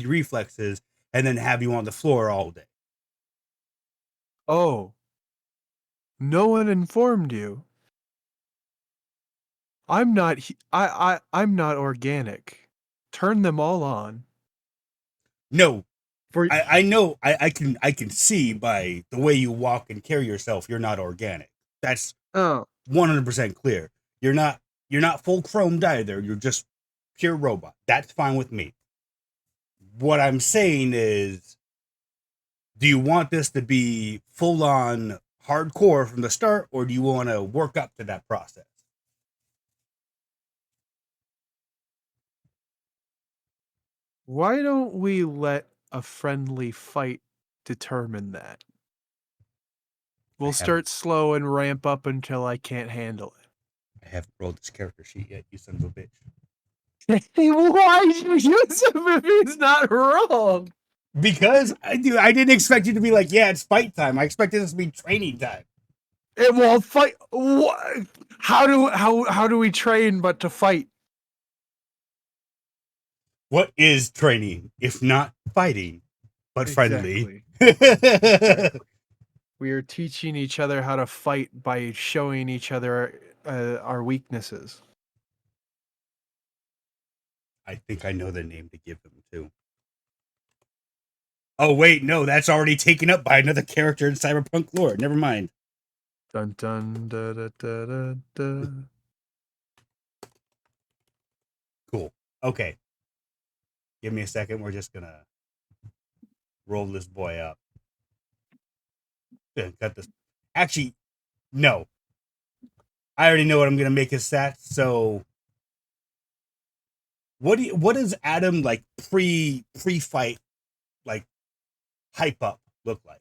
reflexes and then have you on the floor all day. Oh, no one informed you. I'm not. I'm not organic. Turn them all on. No, I know. I can see by the way you walk and carry yourself. You're not organic. That's 100% clear. You're not full chromed either. You're just pure robot. That's fine with me. What I'm saying is, do you want this to be full on hardcore from the start, or do you want to work up to that process? Why don't we let a friendly fight determine that? We'll start slow and ramp up until I can't handle it. I haven't rolled this character sheet yet, you son of a bitch. Why did you use him if he's not wrong? Because I didn't expect you to be like, yeah, it's fight time. I expected this to be training time. It won't fight. What? How do we train but to fight? What is training if not fighting, but friendly? Exactly. We are teaching each other how to fight by showing each other our weaknesses. I think I know the name to give them too. Oh wait, no, that's already taken up by another character in cyberpunk lore. Never mind. Dun dun da da da da da. Cool. Okay. Give me a second. We're just gonna roll this boy up. Cut this. Actually, no. I already know what I'm gonna make his stats. So, what does Adam like pre-fight like hype up look like?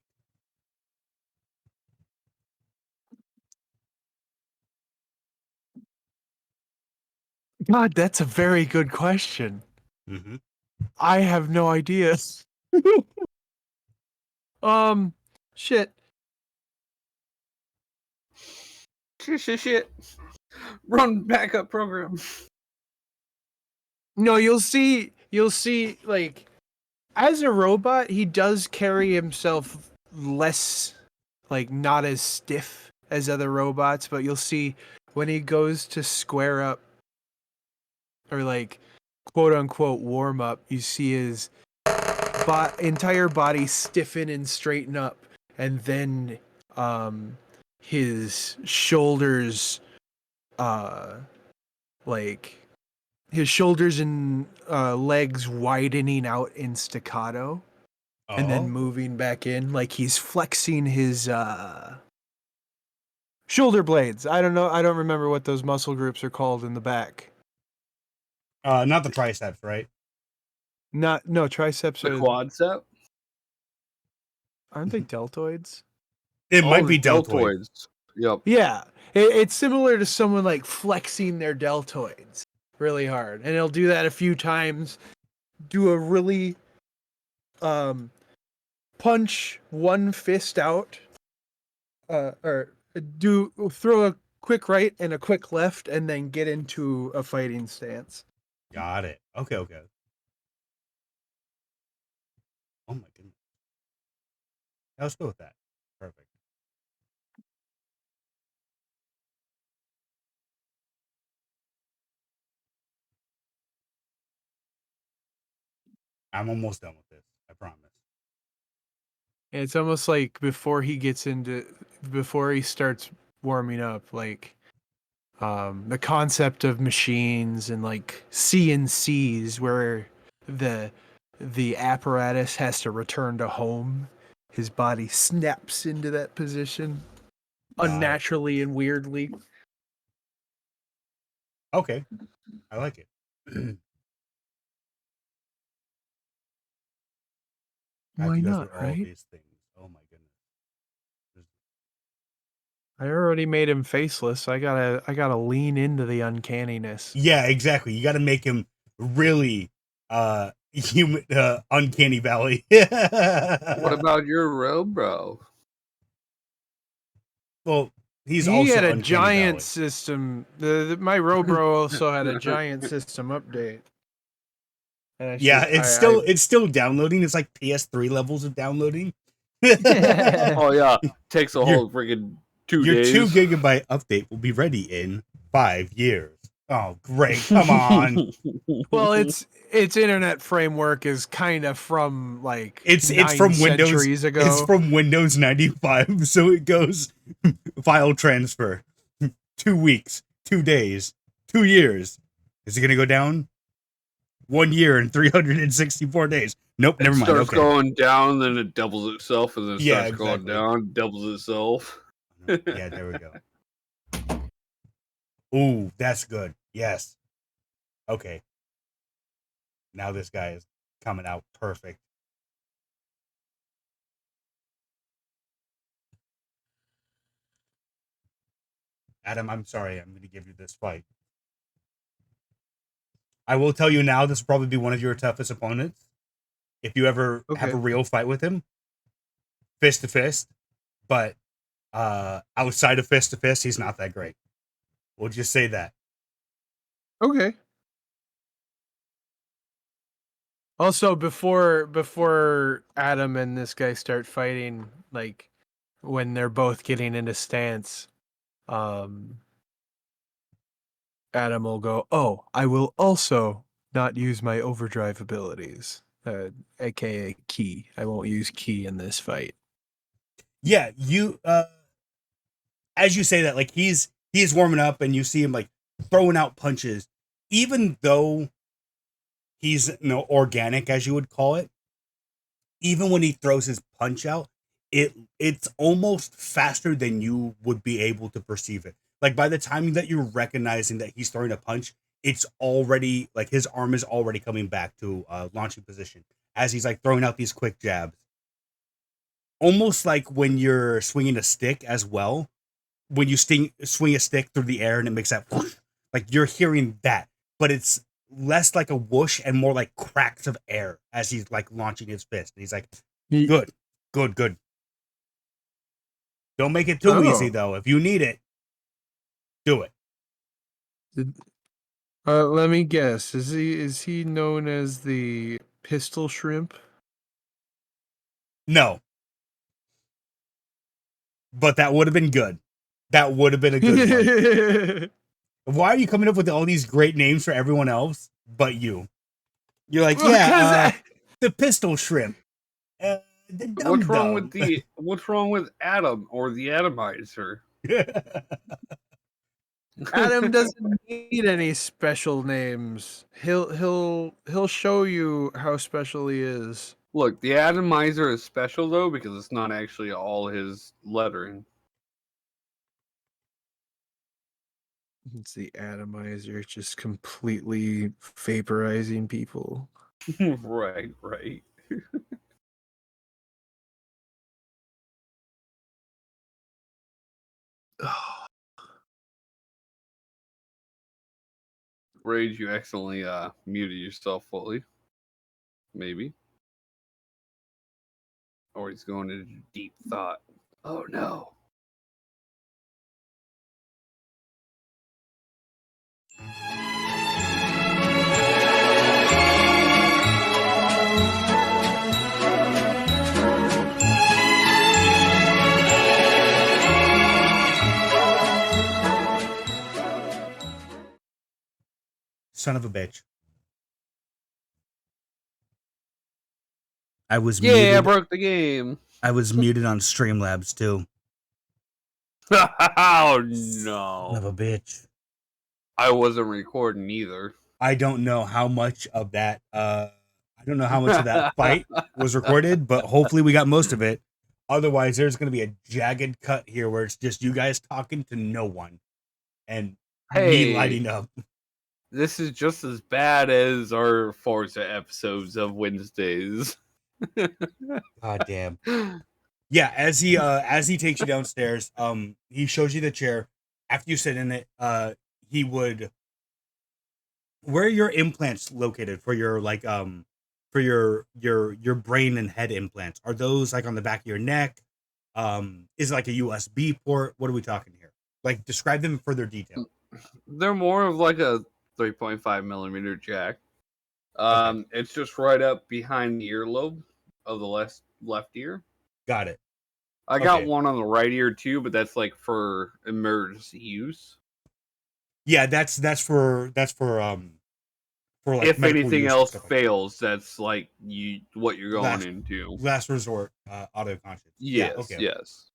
God, that's a very good question. Mm-hmm. I have no idea. Shit. Shit. Run backup program. No, you'll see, like, as a robot, he does carry himself less, like, not as stiff as other robots, but you'll see when he goes to square up or, like, quote unquote warm up, you see his entire body stiffen and straighten up, and then his shoulders, like, his shoulders and legs widening out in staccato and then Oh, moving back in, like he's flexing his shoulder blades. I don't remember what those muscle groups are called in the back. not the triceps, right? No, triceps The are, quadcep. aren't they deltoids? It might the be deltoid. deltoids. Yep. Yeah, it's similar to someone like flexing their deltoids really hard, and he'll do that a few times. Do a really punch one fist out, or throw a quick right and a quick left, and then get into a fighting stance. Got it. Okay. Oh my goodness. Let's go with that. Perfect. I'm almost done with this. I promise. And it's almost like before he starts warming up, like the concept of machines and like CNCs, where the apparatus has to return to home. His body snaps into that position Got it. unnaturally and weirdly. Okay. I like it. I have Why to go not, through all of right? these things. Oh my goodness. I already made him faceless. I gotta lean into the uncanniness. Yeah, exactly. You got to make him really human, uncanny valley. What about your robe, bro? Well, he's He also had a uncanny giant valley. system. My Robro also had a giant system update. And Yeah, it's still downloading. It's like PS3 levels of downloading. Oh yeah, takes a Your- whole friggin' 2 Your days. 2 GB update will be ready in 5 years. Oh, great! Come on. Well, its internet framework is kind of from like It's 9 from Windows. centuries ago. It's from Windows 95, so it goes file transfer. 2 weeks, 2 days, 2 years. Is it gonna go down? 1 year and 364 days. Nope, It never mind. starts Okay. going down, then it doubles itself, and then it Yeah, starts going exactly. down, doubles itself. Yeah, there we go. Ooh, that's good. Yes. Okay. Now this guy is coming out perfect. Adam, I'm sorry. I'm going to give you this fight. I will tell you now, this will probably be one of your toughest opponents. If you ever have a real fight with him, fist to fist. But outside of fist to fist, he's not that great. We'll just say that. Okay. Also, before Adam and this guy start fighting, like when they're both getting into stance, Adam will go, "Oh, I will also not use my overdrive abilities, aka key. I won't use key in this fight." Yeah, you as you say that, like he's warming up and you see him like throwing out punches, even though he's organic, as you would call it. Even when he throws his punch out, it's almost faster than you would be able to perceive it. Like by the time that you're recognizing that he's throwing a punch, it's already like his arm is already coming back to launching position as he's like throwing out these quick jabs. Almost like when you're swinging a stick as well. When you swing a stick through the air and it makes that like you're hearing that. but it's less like a whoosh and more like cracks of air as he's like launching his fist. And he's like, good. Don't make it too easy though. If you need it, do it. Let me guess. Is he known as the pistol shrimp? No. But that would have been good. That would have been a good one. Why are you coming up with all these great names for everyone else but you? You're like, the pistol shrimp. What's wrong with Adam or the atomizer? Adam doesn't need any special names. He'll show you how special he is. Look, the atomizer is special though because it's not actually all his lettering. It's the atomizer just completely vaporizing people. Right. Rage, you accidentally muted yourself fully. Maybe. Or he's going into deep thought. Oh no. Son of a bitch. I was muted. I broke the game. I was muted on Streamlabs too. Oh no. Son of a bitch. I wasn't recording either. I don't know how much of that fight was recorded, but hopefully we got most of it. Otherwise, there's going to be a jagged cut here where it's just you guys talking to no one and me lighting up. This is just as bad as our Forza episodes of Wednesdays. God damn. Yeah, as he takes you downstairs, he shows you the chair. After you sit in it, he would. Where are your implants located for your for your brain and head implants? Are those like on the back of your neck? Is it like a USB port? What are we talking here? Like, describe them in further detail. They're more of like a 3.5 millimeter jack. It's just right up behind the earlobe of the left ear. Got it. I got one on the right ear too, but that's like for emergency use. Yeah, that's for like if anything else fails, that's like what you're going into. Last resort, auto conscious. Yes, yeah, okay. Yes.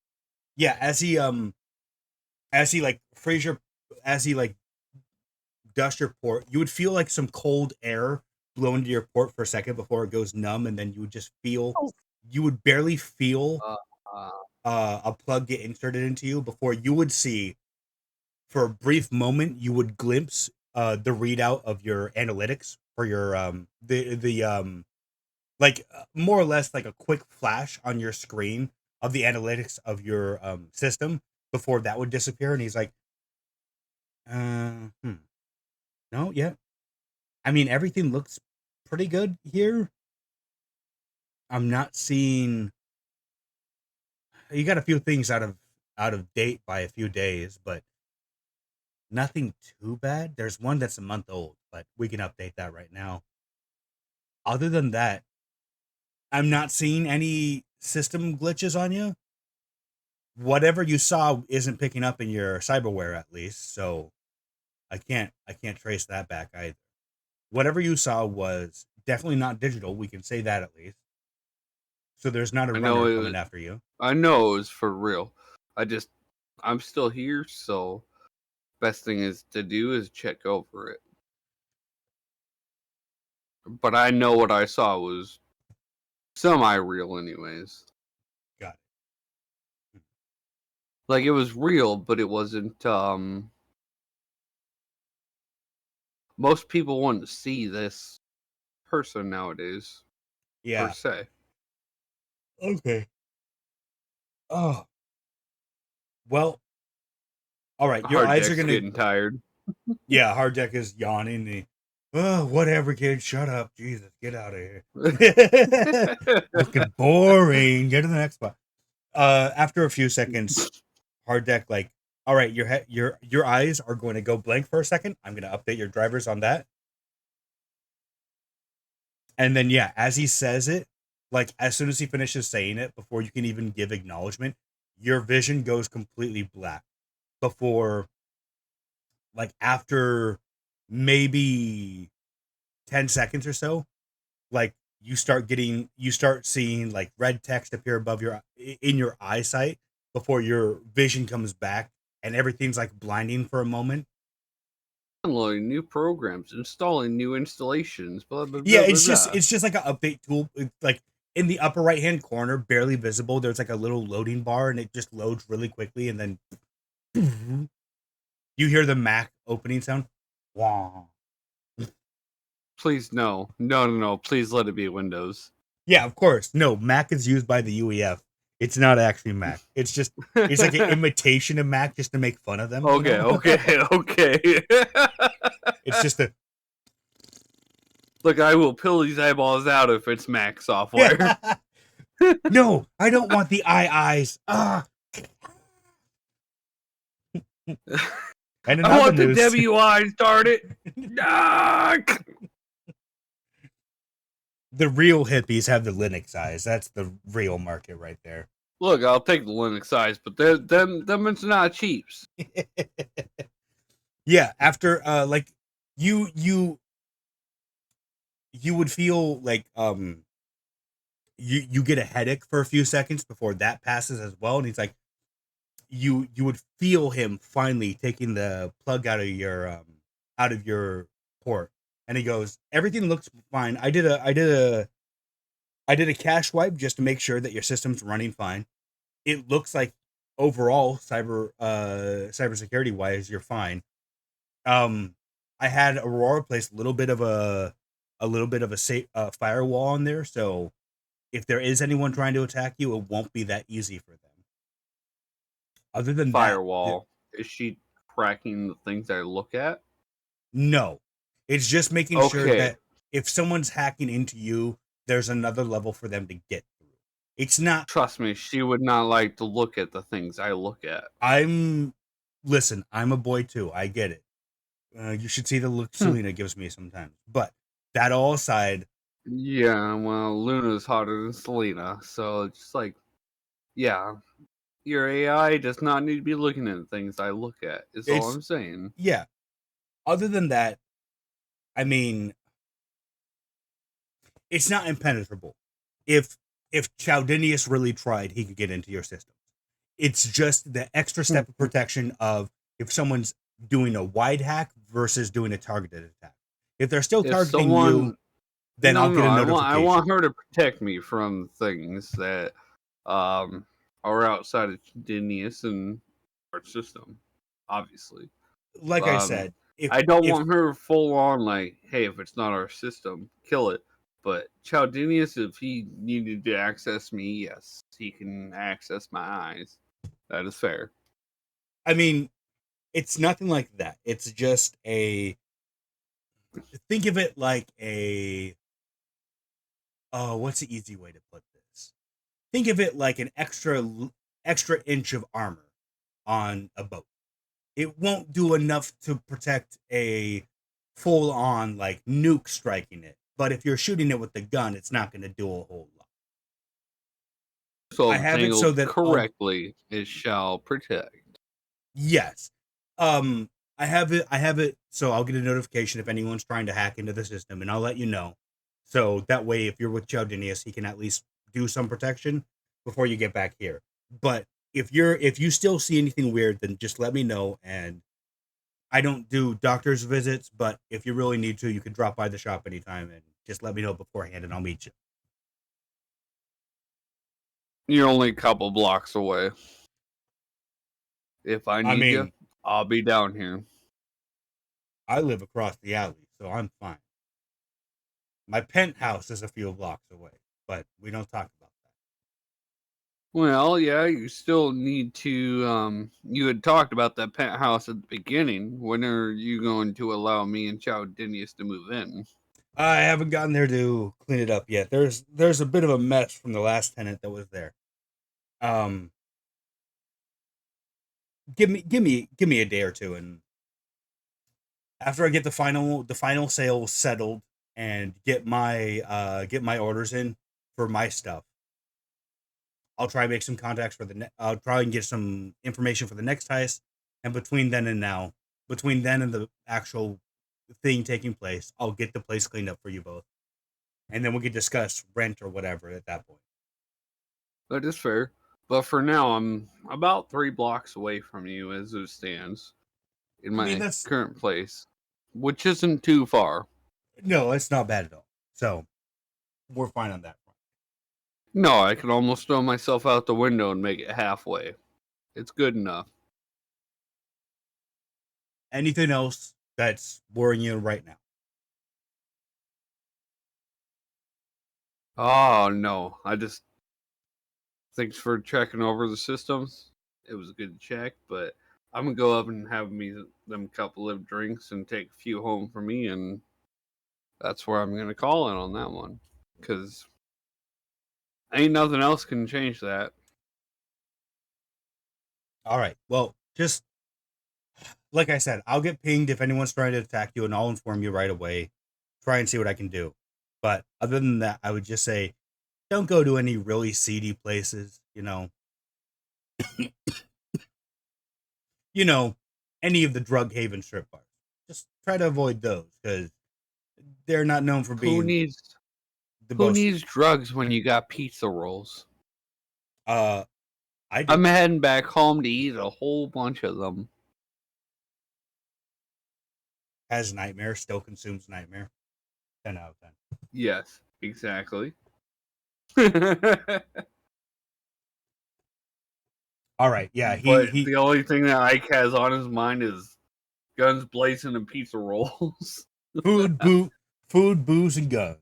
Yeah, as he like Fraser, as he like dust your port, you would feel like some cold air blow into your port for a second before it goes numb, and then you would just feel, you would barely feel a plug get inserted into you before you would see, for a brief moment, you would glimpse the readout of your analytics for your more or less like a quick flash on your screen of the analytics of your system before that would disappear. And he's like, no, yeah. I mean, everything looks pretty good here. I'm not seeing. You got a few things out of date by a few days, but nothing too bad. There's one that's a month old, but we can update that right now. Other than that, I'm not seeing any system glitches on you. Whatever you saw isn't picking up in your cyberware, at least, so I can't trace that back either. Whatever you saw was definitely not digital. We can say that at least. So there's not a runner coming after you. I know it was for real. I'm still here, so best thing to do is check over it. But I know what I saw was semi-real anyways. Got it. Like, it was real, but it wasn't, most people wouldn't see this person nowadays. Yeah. Per se. Okay. Oh. Well. All right. Your eyes are getting tired. Yeah, Hard Deck is yawning. Oh, whatever, kid. Shut up. Jesus, get out of here. Looking boring. Get to the next spot. After a few seconds, hard deck like, all right, your eyes are going to go blank for a second. I'm going to update your drivers on that. And then yeah, as he says it, like as soon as he finishes saying it, before you can even give acknowledgement, your vision goes completely black. Before, like after maybe 10 seconds or so, like you start seeing like red text appear above in your eyesight before your vision comes back, and everything's like blinding for a moment. Downloading new programs, installing new installations, blah blah blah. Yeah, blah, it's blah. just like an update tool. It's like in the upper right hand corner, barely visible, there's like a little loading bar, and it just loads really quickly, and then you hear the Mac opening sound. Wow. Please no. Please let it be Windows. Yeah, of course. No, Mac is used by the UEF. It's not actually Mac. It's like an imitation of Mac just to make fun of them. Okay, you know? okay. It's just a Look, I will peel these eyeballs out if it's Mac software. No, I don't want the eyes. Ah. And I want the WI started. The real hippies have the Linux eyes. That's the real market right there. Look, I'll take the Linux eyes, but them it's not cheaps. Yeah, after like you would feel like you get a headache for a few seconds before that passes as well, and he's like you would feel him finally taking the plug out of your port, and he goes, everything looks fine. I did a cache wipe just to make sure that your system's running fine. It looks like overall cybersecurity wise you're fine. I had Aurora place a little bit of a firewall on there, so if there is anyone trying to attack you, it won't be that easy for them. Other than firewall, is she tracking the things I look at? No, it's just making sure Okay. that if someone's hacking into you, there's another level for them to get through. It's not. Trust me, she would not like to look at the things I look at. Listen, I'm a boy too. I get it. You should see the look Selena gives me sometimes. But that all aside, Yeah, well, Luna's hotter than Selena, so it's just like, yeah, your AI does not need to be looking at the things I look at. Is all I'm saying. Yeah. Other than that, I mean, it's not impenetrable. If Chowdinius really tried, he could get into your system. It's just the extra step of protection of if someone's doing a wide hack versus doing a targeted attack. If they're still targeting you, then I'll get a notification. I want her to protect me from things that are outside of Dinius and our system, obviously. Like I said, I don't want her full on like, hey, if it's not our system, kill it. But Chowdinius, if he needed to access me, yes, he can access my eyes. That is fair. I mean, it's nothing like that. It's just think of it like what's the easy way to put this? Think of it like an extra inch of armor on a boat. It won't do enough to protect a full on like nuke striking it. But if you're shooting it with the gun, it's not going to do a whole lot. So I have it so that correctly, it shall protect. Yes. I have it so I'll get a notification if anyone's trying to hack into the system, and I'll let you know. So that way, if you're with Chowdinius, he can at least do some protection before you get back here. But if you still see anything weird, then just let me know. And I don't do doctor's visits, but if you really need to, you can drop by the shop anytime and just let me know beforehand, and I'll meet you. You're only a couple blocks away. If I need you, I'll be down here. I live across the alley, so I'm fine. My penthouse is a few blocks away, but we don't talk about Well, yeah, you still need to. You had talked about that penthouse at the beginning. When are you going to allow me and Chow Dinius to move in? I haven't gotten there to clean it up yet. There's a bit of a mess from the last tenant that was there. Give me a day or two, and after I get the final sale settled and get my orders in for my stuff, I'll try and make some contacts for I'll try and get some information for the next heist. And between then and the actual thing taking place, I'll get the place cleaned up for you both, and then we can discuss rent or whatever at that point. That is fair. But for now, I'm about 3 blocks away from you as it stands in my current place, which isn't too far. No, it's not bad at all. So we're fine on that front. No, I can almost throw myself out the window and make it halfway. It's good enough. Anything else that's worrying you right now? Oh, no. Thanks for checking over the systems. It was a good check, but I'm going to go up and have them couple of drinks and take a few home for me, and that's where I'm going to call in on that one. Because ain't nothing else can change that. All right. Well, just like I said, I'll get pinged if anyone's trying to attack you, and I'll inform you right away. Try and see what I can do. But other than that, I would just say, don't go to any really seedy places. Any of the drug haven strip bars. Just try to avoid those because they're not known for being. Who needs drugs when you got pizza rolls? I do. I'm heading back home to eat a whole bunch of them. Has nightmare, still consumes nightmare. 10 out of 10. Yes, exactly. All right, yeah. The only thing that Ike has on his mind is guns blazing and pizza rolls. food, booze, and guns.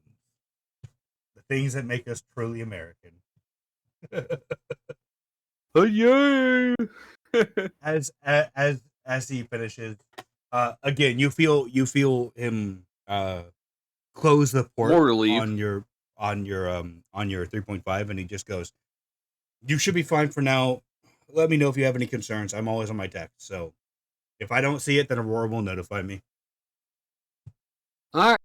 The things that make us truly American. Oh yeah. as he finishes, again, you feel him close the port on your 3.5, and he just goes, "You should be fine for now. Let me know if you have any concerns. I'm always on my deck. So if I don't see it, then Aurora will notify me." All right.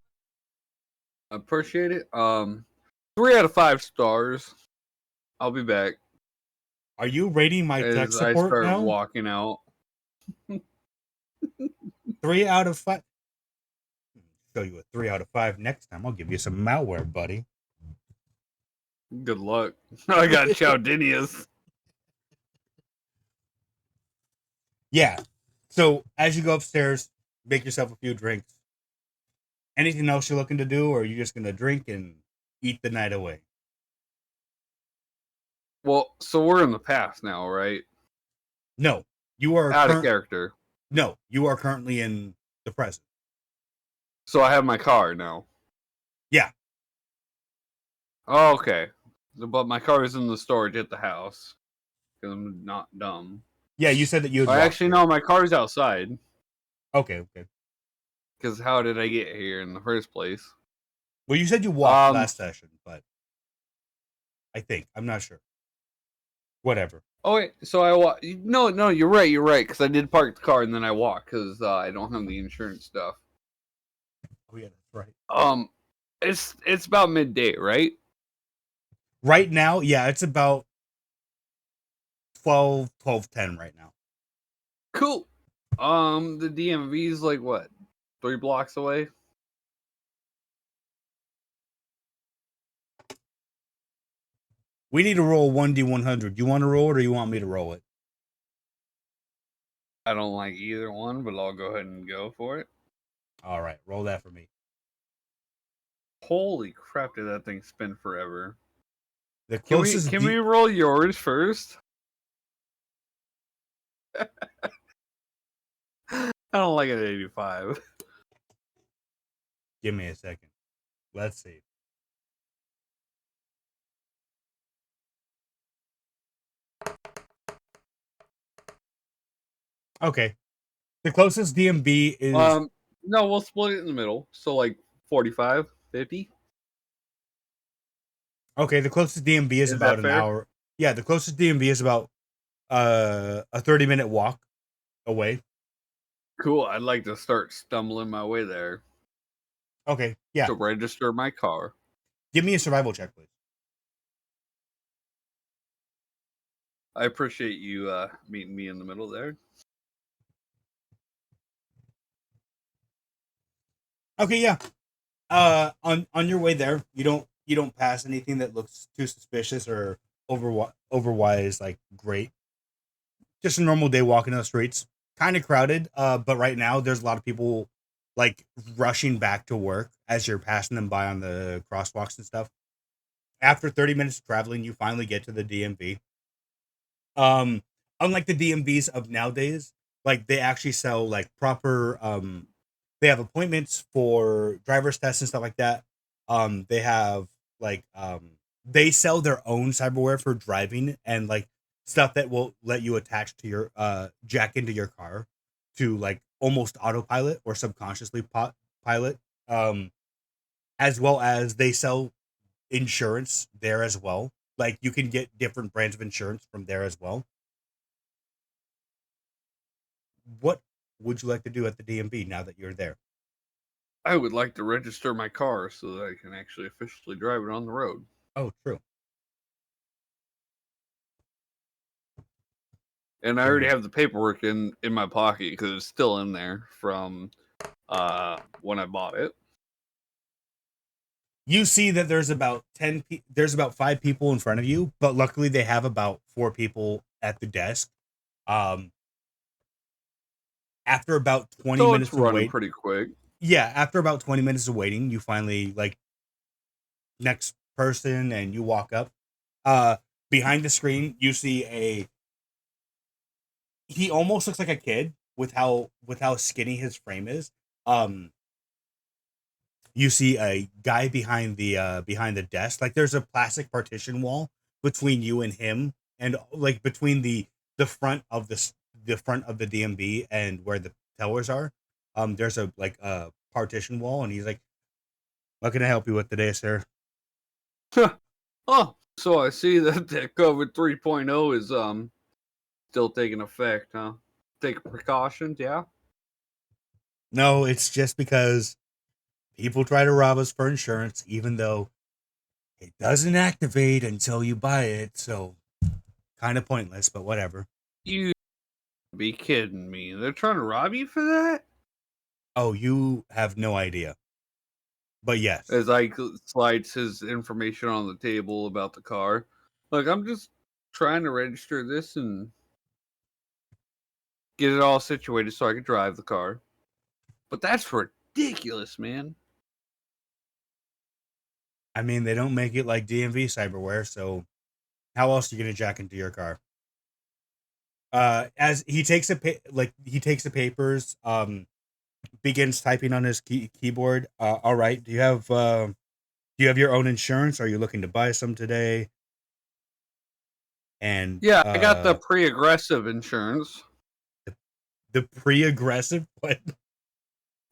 Appreciate it. 3 out of 5 stars. I'll be back. Are you rating my tech support I start now? walking out. 3 out of 5. Show you a 3 out of 5 next time. I'll give you some malware, buddy. Good luck. I got Chowdinius. Yeah. So as you go upstairs, make yourself a few drinks. Anything else you're looking to do, or are you just gonna drink and eat the night away? Well, so we're in the past now, right? No, you are out of character. No, you are currently in the present. So I have my car now. Yeah. Oh, okay. But my car is in the storage at the house because I'm not dumb. Yeah, you said that you. No, my car's outside. Okay. Because how did I get here in the first place? Well, you said you walked last session, but I'm not sure. Whatever. Oh wait, so I walk. No, you're right. Because I did park the car and then I walked because I don't have the insurance stuff. Oh yeah, that's right. It's about midday, right? Right now, yeah, it's about 12:10 right now. Cool. The DMV is like what, 3 blocks away? We need to roll 1D100. You want to roll it or you want me to roll it? I don't like either one, but I'll go ahead and go for it. All right, roll that for me. Holy crap, did that thing spin forever. The closest can we roll yours first? I don't like an 85. Give me a second. Let's see. Okay. The closest DMV is No, we'll split it in the middle. So like 45, 50. okay. The closest DMV is Is about that an fair? hour. Yeah, the closest DMV is about a 30-minute walk away. Cool. I'd like to start stumbling my way there Okay, yeah. to register my car. Give me a survival check, please. I appreciate you meeting me in the middle there. Okay, yeah. On your way there, you don't pass anything that looks too suspicious or overwise like great. Just a normal day walking the streets. Kind of crowded, but right now there's a lot of people like rushing back to work as you're passing them by on the crosswalks and stuff. After 30 minutes of traveling, you finally get to the DMV. Um, Unlike the DMVs of nowadays, like they actually sell like proper they have appointments for driver's tests and stuff like that. They have like they sell their own cyberware for driving and like stuff that will let you attach to your jack into your car to like almost autopilot or subconsciously pilot. Um, as well as they sell insurance there as well. Like you can get different brands of insurance from there as well. What would you like to do at the DMV now that you're there? I would like to register my car so that I can actually officially drive it on the road. Oh, true. And I already have the paperwork in my pocket because it's still in there from when I bought it. You see that there's about there's about 5 people in front of you, but luckily they have about 4 people at the desk. Um, After about 20 So minutes it's of running wait, pretty quick. yeah, after about 20 minutes of waiting, you finally like next person and you walk up. Uh, Behind the screen, you see he almost looks like a kid with how skinny his frame is. Um, you see a guy behind the desk. Like there's a plastic partition wall between you and him, and like between the front of the front of the DMV and where the tellers are. There's a like a partition wall, and he's like, "What can I help you with today, sir?" Oh, so I see that the COVID 3.0 is still taking effect, huh? Take precautions, yeah. No, it's just because people try to rob us for insurance, even though it doesn't activate until you buy it. So kind of pointless, but whatever. You be kidding me? They're trying to rob you for that? Oh, you have no idea. But yes. As I slides his information on the table about the car. Look, I'm just trying to register this and get it all situated so I can drive the car. But that's ridiculous, man. I mean, they don't make it like DMV cyberware, so how else are you gonna jack into your car? As he takes he takes the papers, begins typing on his keyboard. All right, do you have your own insurance? Are you looking to buy some today? And Yeah, I got the pre-aggressive insurance. the pre-aggressive. What?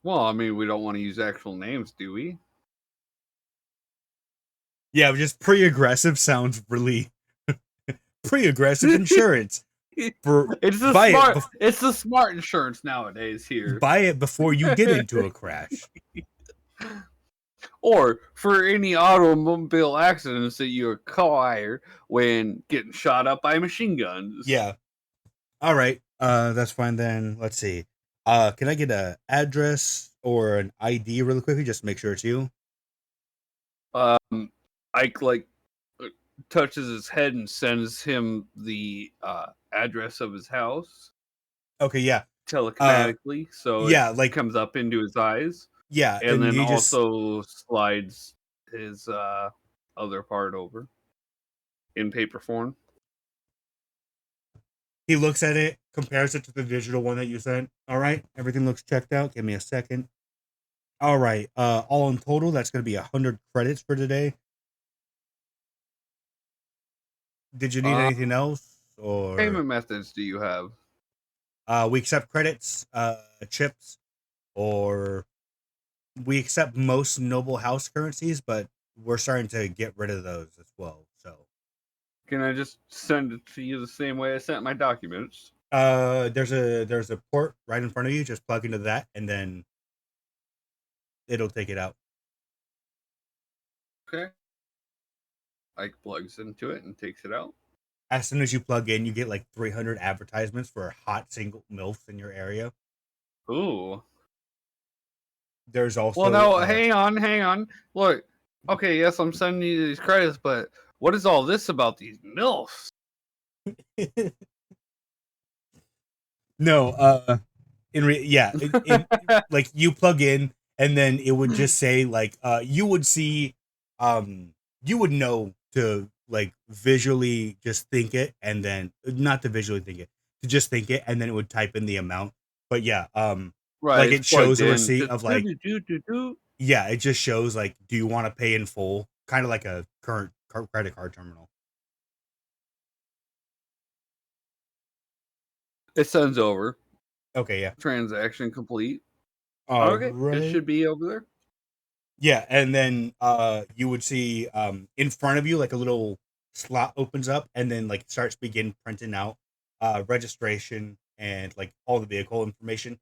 Well, I mean, we don't want to use actual names, do we? Yeah, just pre-aggressive sounds really pre-aggressive insurance. For It's the buy smart. it, It's the smart insurance nowadays here. buy it before you get into a crash. Or for any automobile accidents that you acquire when getting shot up by machine guns. Yeah. All right. That's fine then. Let's see. Can I get a address or an ID really quickly? Just make sure it's you. Ike like touches his head and sends him the address of his house Okay. Yeah. telekinetically, so Yeah. it Like comes up into his eyes, yeah, and then you just also slides his other part over in paper form. he looks at it, compares it to the digital one that you sent. All right. Everything looks checked out. Give me a second. All right. All in total, that's going to be 100 credits for today. Did you need anything else or? Payment methods do you have? We accept credits, chips, or we accept most noble house currencies, but we're starting to get rid of those as well. So, Can I just send it to you the same way I sent my documents? there's a port right in front of you. Just plug into that, and then it'll take it out. Okay. Ike plugs into it and takes it out. As soon as you plug in, you get like 300 advertisements for hot single MILFs in your area. Ooh. There's also Well, no, hang on. Look, okay, yes, I'm sending you these credits, but what is all this about these MILFs? No, like you plug in and then it would just say like you would see you would know to like visually just think it and then not to visually think it, to just think it and then it would type in the amount. But yeah, Right, like it's it shows plugged a in. receipt of like Do. yeah, it just shows like do you want to pay in full, kind of like a current credit card terminal. It sends over. Okay, yeah. Transaction complete. All Okay, right. it should be over there. Yeah, and then you would see in front of you like a little slot opens up and then like starts begin printing out registration and like all the vehicle information.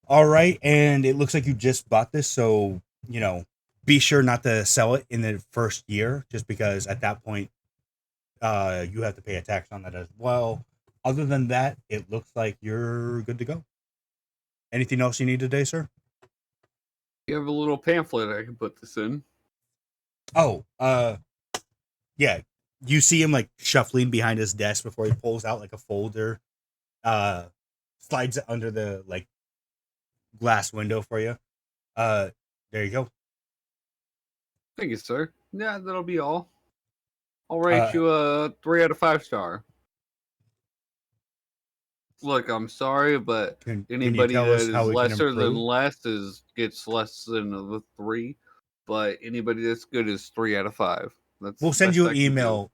All right, and it looks like you just bought this, so you know, be sure not to sell it in the first year just because at that point you have to pay a tax on that as well. Other than that, it looks like you're good to go. Anything else you need today, sir? You have a little pamphlet I can put this in. Oh, yeah, you see him like shuffling behind his desk before he pulls out like a folder, uh, slides it under the like glass window for you. There you go. Thank you, sir. Yeah, that'll be all. I'll rate Uh, you a 3 out of 5 star. Look, I'm sorry, but can you anybody tell that us how is we can lesser than improve? less gets less than the 3. But anybody that's good is 3 out of 5. That's We'll the send best you I an can do. email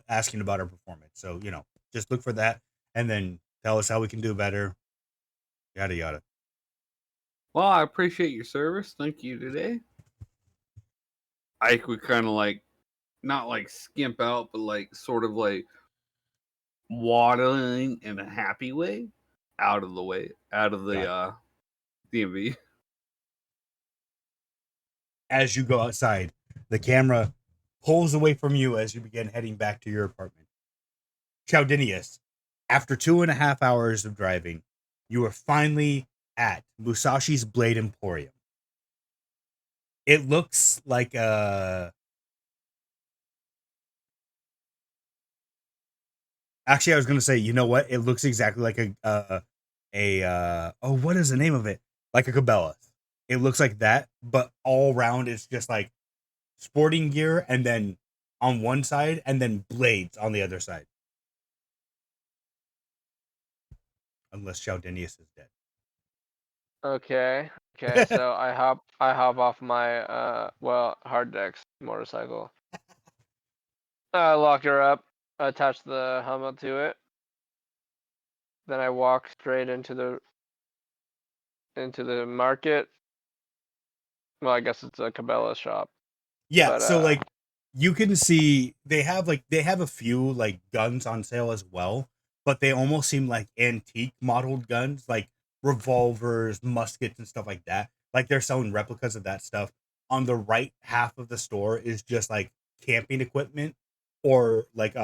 asking about our performance. So you know, just look for that and then tell us how we can do better. Yada yada. Well, I appreciate your service. Thank you today. Ike would kind of like, not like skimp out, but like sort of like waddling in a happy way out of the way, out of the Got it. DMV. As you go outside, the camera pulls away from you as you begin heading back to your apartment. Chaudinius, after 2.5 hours of driving, you are finally at Musashi's Blade Emporium. It looks like actually I was gonna say, you know what? It looks exactly like oh, what is the name of it? Like a Cabela. It looks like that, but all around it's just like sporting gear and then on one side and then blades on the other side. Unless Chaudinius is dead. Okay. Okay. So I hop off my hard dex motorcycle. I lock her up, attach the helmet to it. Then I walk straight into the market. Well, I guess it's a Cabela shop. Yeah, But so like you can see they have a few like guns on sale as well, but they almost seem like antique modeled guns, like revolvers, muskets, and stuff like that. Like they're selling replicas of that stuff. On the right half of the store is just like camping equipment or like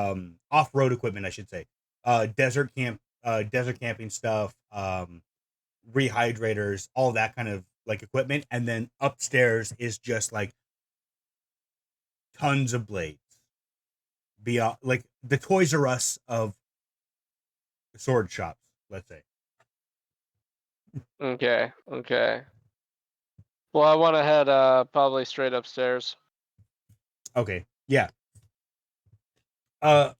off-road equipment, I should say. Desert camping stuff, rehydrators, all that kind of like equipment. And then upstairs is just like tons of blades beyond like the Toys R Us of sword shops, let's say. okay. Well, I want to head probably straight upstairs. Okay, yeah. uh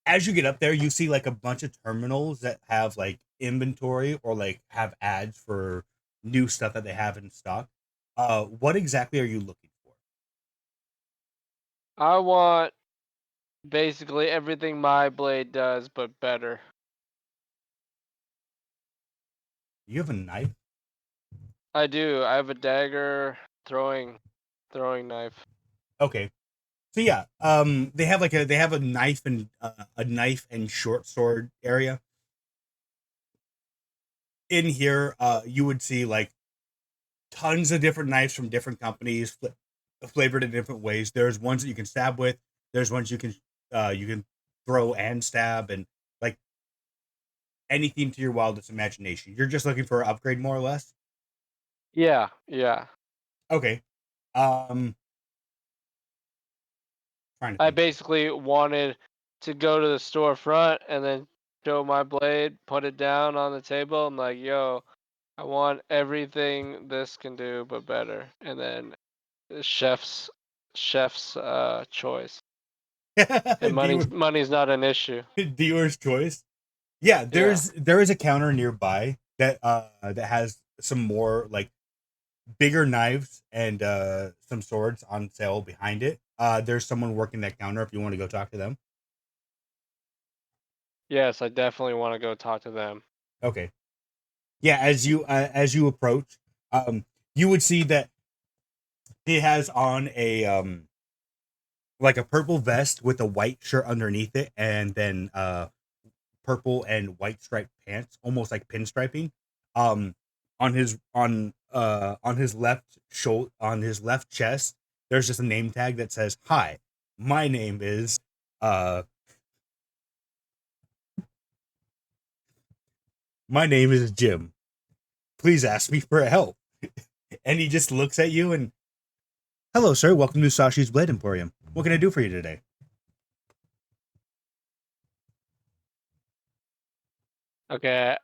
as you get up there you see like a bunch of terminals that have like inventory or like have ads for new stuff that they have in stock. What exactly are you looking for? I want basically everything my blade does, but better. You have a knife? I do. I have a dagger throwing knife. Okay. So yeah, they have a knife and short sword area. In here, you would see like tons of different knives from different companies, flavored in different ways. There's ones that you can stab with. There's ones you can throw and stab, and like anything to your wildest imagination. You're just looking for an upgrade, more or less. Yeah. Okay. Trying to I think. basically wanted to go to the storefront and then show my blade, put it down on the table. I'm like, yo, I want everything this can do, but better. And then the chef's choice. And money's not an issue. Dealer's choice. Yeah, there is a counter nearby that has some more like bigger knives and some swords on sale behind it. There's someone working that counter if you want to go talk to them. Yes, I definitely want to go talk to them. Okay. Yeah, as you approach, you would see that he has on a like a purple vest with a white shirt underneath it, and then purple and white striped pants, almost like pinstriping. Um, on his left chest, there's just a name tag that says, "Hi, my name is Jim. Please ask me for help." And he just looks at you and, "Hello, sir. Welcome to Sashi's Blade Emporium. What can I do for you today?" Okay,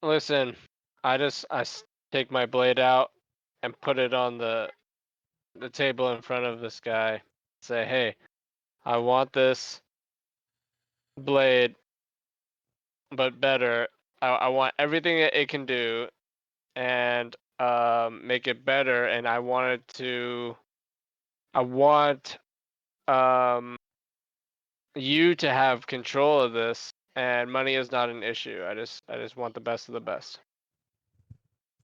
listen, take my blade out and put it on the table in front of this guy. Say, hey, I want this blade, but better. I want everything that it can do, and make it better. And I want you to have control of this. And money is not an issue. I just want the best of the best.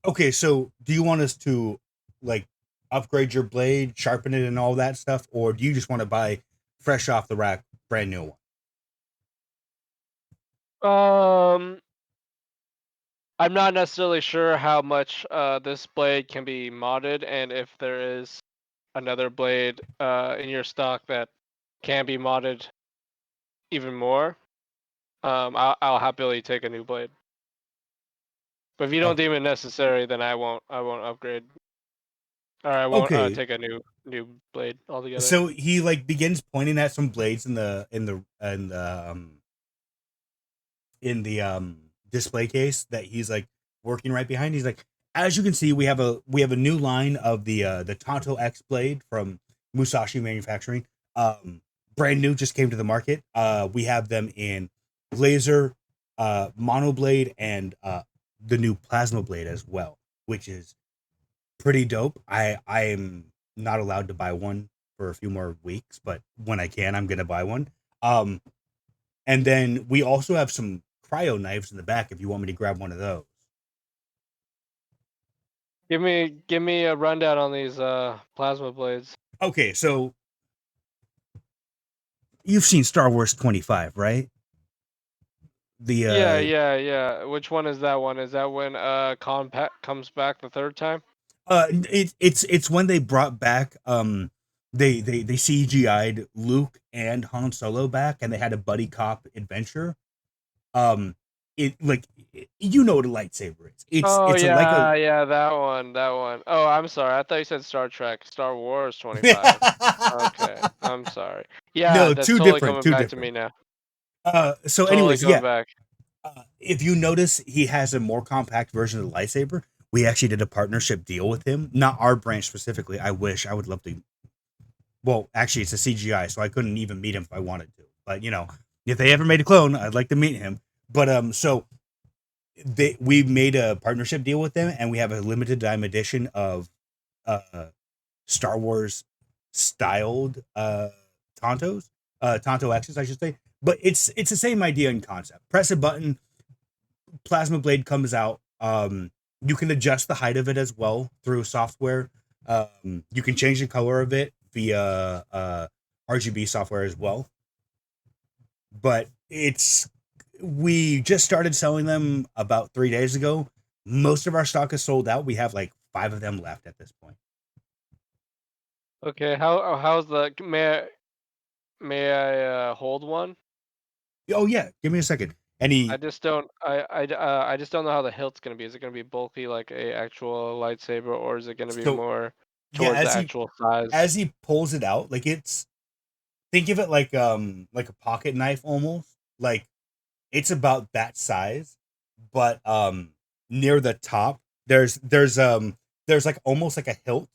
Okay, so do you want us to like upgrade your blade, sharpen it, and all that stuff, or do you just want to buy fresh off the rack, brand new one? I'm not necessarily sure how much this blade can be modded, and if there is another blade in your stock that can be modded even more. I'll happily take a new blade. But if you don't deem it necessary, then I won't upgrade, or I won't Okay. take a new blade altogether. So he like begins pointing at some blades in the display case that he's like working right behind. He's like, as you can see, we have a new line of the Tonto X blade from Musashi Manufacturing. Brand new, just came to the market. We have them in laser, monoblade, and the new plasma blade as well, which is pretty dope. I am not allowed to buy one for a few more weeks, but when I can, I'm gonna buy one. And then we also have some cryo knives in the back if you want me to grab one of those. Give me a rundown on these plasma blades. Okay, so you've seen Star Wars 25, right? Yeah. Which one is that one? Is that when Compact comes back the third time? It's when they brought back they CGI'd Luke and Han Solo back, and they had a buddy cop adventure. It like you know what a lightsaber is. It's that one. Oh, I'm sorry. I thought you said Star Trek, Star Wars 25. Okay, I'm sorry. Yeah, no, that's too totally different. coming back Different. to me now. So Totally anyways, coming yeah. Back. If you notice, he has a more compact version of the lightsaber. We actually did a partnership deal with him, not our branch specifically. I would love to. Well, actually, it's a CGI, so I couldn't even meet him if I wanted to. But you know, if they ever made a clone, I'd like to meet him. But so we made a partnership deal with them, and we have a limited time edition of Star Wars styled Tonto X's, I should say. But it's the same idea and concept. Press a button, plasma blade comes out, You can adjust the height of it as well through software. You can change the color of it via RGB software as well. But we just started selling them about 3 days ago. Most of our stock is sold out. We have like 5 of them left at this point. Okay, how's the may I hold one? Oh yeah, give me a second. I just don't I just don't know how the hilt's gonna be. Is it gonna be bulky like a actual lightsaber, or is it gonna be So more yeah, towards the actual size? as he pulls it out, like think of it like a pocket knife almost. Like it's about that size, but near the top there's like almost like a hilt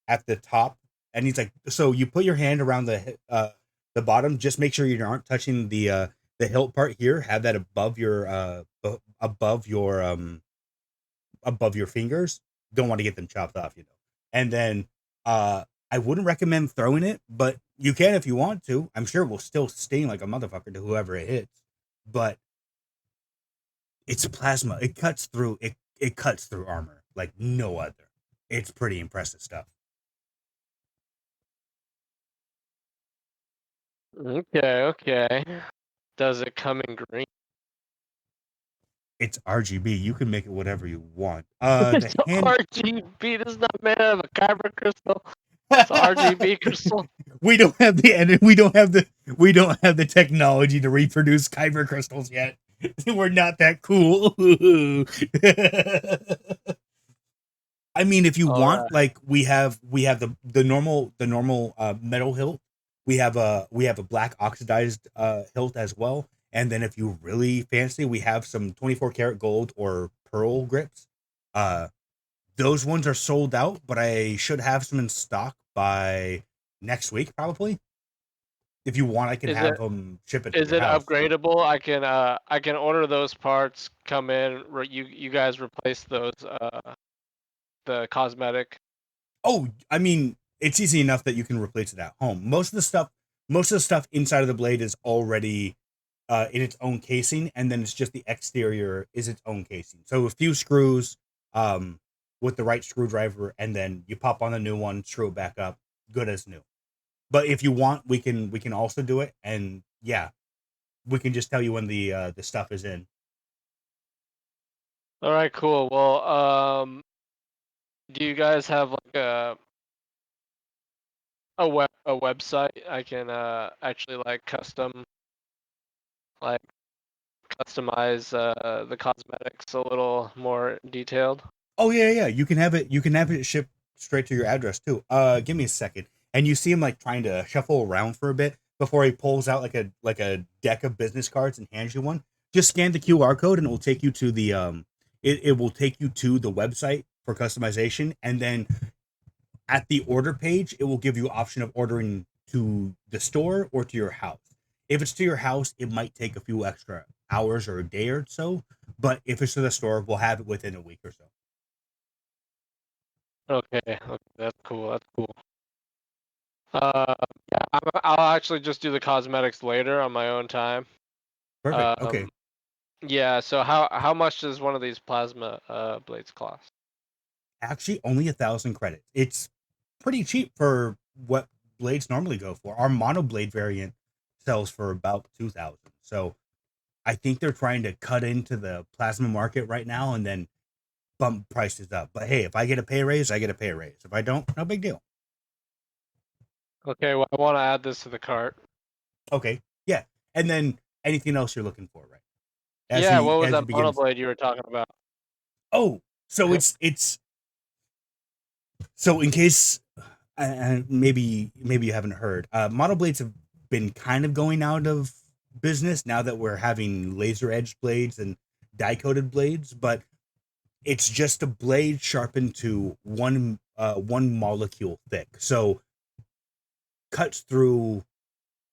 at the top, and he's like, so you put your hand around the bottom, just make sure you aren't touching the hilt part here. Have that above your above your fingers. Don't want to get them chopped off, you know. And then I wouldn't recommend throwing it, but you can if you want to. I'm sure it will still sting like a motherfucker to whoever it hits. But it's plasma. It cuts through it cuts through armor like no other. It's pretty impressive stuff. Okay. Does it come in green? It's RGB. You can make it whatever you want. It's The hand RGB. This is not made out of a kyber crystal. It's RGB crystal. we don't have we don't have the technology to reproduce kyber crystals yet. We're not that cool. I mean, if you All want, right. like we have the normal metal hilt. We have a black oxidized hilt as well. And then if you really fancy, we have some 24 karat gold or pearl grips. Those ones are sold out, but I should have some in stock by next week probably. If you want, I can Is have it them ship it to is your it house. upgradable? I can order those parts, come in, you guys replace those the cosmetic. Oh, I mean, it's easy enough that you can replace it at home. Most of the stuff inside of the blade is already in its own casing, and then it's just the exterior is its own casing. So a few screws with the right screwdriver, and then you pop on the new one, screw it back up, good as new. But if you want, we can also do it, and yeah, we can just tell you when the stuff is in. All right, cool. Well, do you guys have like a website I can actually like like customize the cosmetics a little more detailed? Oh yeah. You can have it. You can have it shipped straight to your address too. Give me a second. And you see him like trying to shuffle around for a bit before he pulls out like a deck of business cards and hands you one. Just scan the QR code and it will take you to the it will take you to the website for customization, and then at the order page it will give you option of ordering to the store or to your house. If it's to your house, it might take a few extra hours or a day or so, but if it's to the store, we'll have it within a week or so. Okay, that's cool. That's cool. Yeah, I'll actually just do the cosmetics later on my own time. Perfect. Okay. Yeah. So how much does one of these plasma blades cost? Actually, only 1,000 credits. It's pretty cheap for what blades normally go for. Our mono blade variant sells for about 2,000. So I think they're trying to cut into the plasma market right now and then bump prices up. But hey, if I get a pay raise, I get a pay raise. If I don't, no big deal. Okay. Well, I want to add this to the cart. Okay. Yeah. And then anything else you're looking for, right? Yeah. What was As he that mono begins. blade you were talking about? Oh, so it's so in case maybe you haven't heard, model blades have been kind of going out of business now that we're having laser edged blades and die coated blades, but it's just a blade sharpened to one molecule thick, so cuts through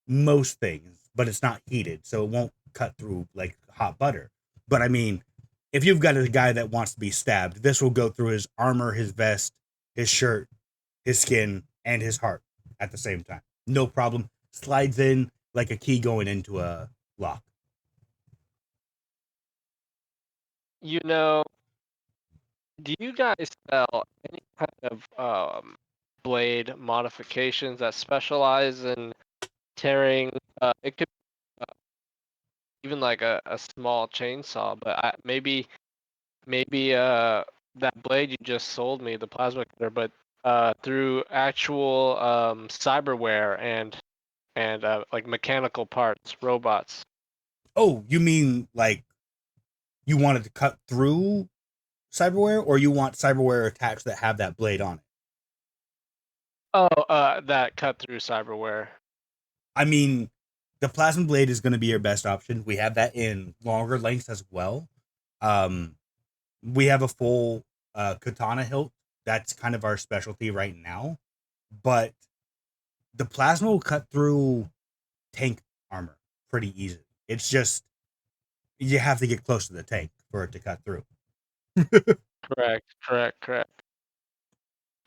most things, but it's not heated, so it won't cut through like hot butter. But I mean, if you've got a guy that wants to be stabbed, this will go through his armor, his vest, his shirt, his skin, and his heart at the same time. No problem. Slides in like a key going into a lock. You know, Do you guys sell any kind of blade modifications that specialize in tearing? It could even like a small chainsaw, but maybe that blade you just sold me, the plasma cutter, but through actual cyberware and like mechanical parts, robots. Oh, you mean like you wanted to cut through cyberware, or you want cyberware attached that have that blade on it? Oh, that cut through cyberware. I mean, the plasma blade is going to be your best option. We have that in longer lengths as well. Um, we have a full katana hilt. That's kind of our specialty right now. But the plasma will cut through tank armor pretty easy. It's just you have to get close to the tank for it to cut through. Correct.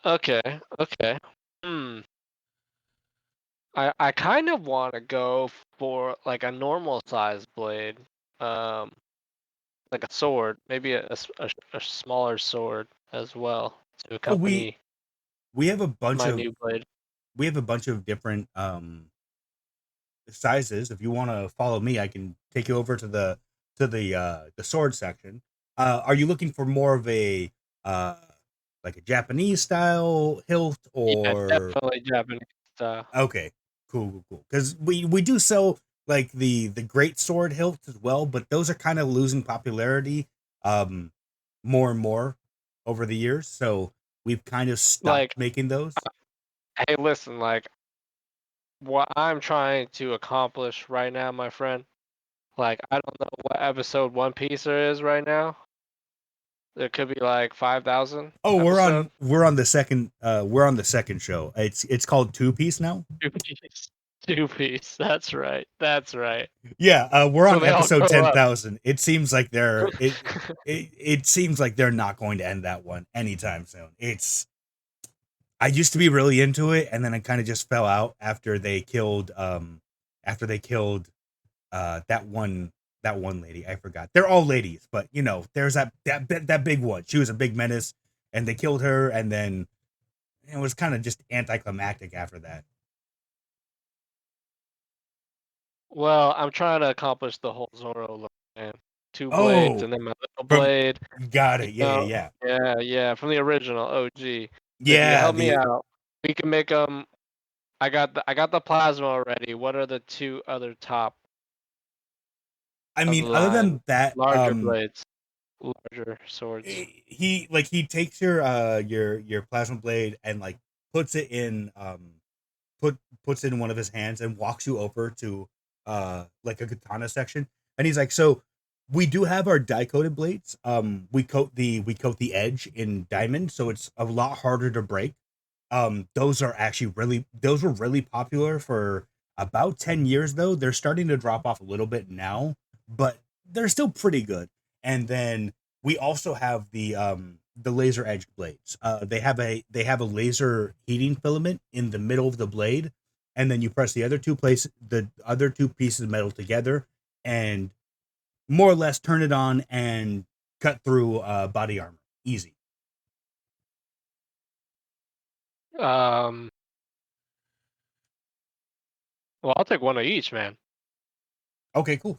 Okay. Hmm. I kind of want to go for like a normal size blade, um, like a sword, maybe a smaller sword as well to Oh, we accompany we have a bunch my of new blade. different sizes. If you want to follow me, I can take you over to the sword section. Are you looking for more of a uh like a Japanese style hilt, Yeah, or definitely Japanese style. okay, cool. Because we do sell like the great sword hilts as well, but those are kind of losing popularity um more and more over the years. So we've kind of stopped Like, making those. hey, listen, like what I'm trying to accomplish right now, my friend. Like, I don't know what episode One Piece there is right now. There could be like 5,000 Oh, episode. we're on the second we're on the second show. It's called Two Piece now. Two piece. Two piece. That's right. That's right. Yeah, we're So on they all episode grow up. 10,000. It seems like it seems like they're not going to end that one anytime soon. It's I used to be really into it, and then I kind of just fell out after they killed that one lady. I forgot. They're all ladies, but you know, there's that big one. She was a big menace, and they killed her, and then it was kind of just anticlimactic after that. Well, I'm trying to accomplish the whole Zoro look, man. Two blades Oh, and then my little from blade. got You it. Yeah, know, yeah, yeah, from the original OG. So if you yeah. help me The out, we can make them. I got the plasma already. What are the two other top I of mean, the other line? than that, Larger blades, larger swords. he takes your plasma blade and like puts it in puts it in one of his hands and walks you over to like a katana section, and he's like, so we do have our die coated blades. We coat the edge in diamond, so it's a lot harder to break. Those are actually those were really popular for about 10 years though. They're starting to drop off a little bit now, but they're still pretty good. And then we also have the laser edge blades. They have a laser heating filament in the middle of the blade, and then you press the other two pieces of metal together and more or less turn it on and cut through body armor. Easy. Um, well, I'll take one of each, man. Okay, cool.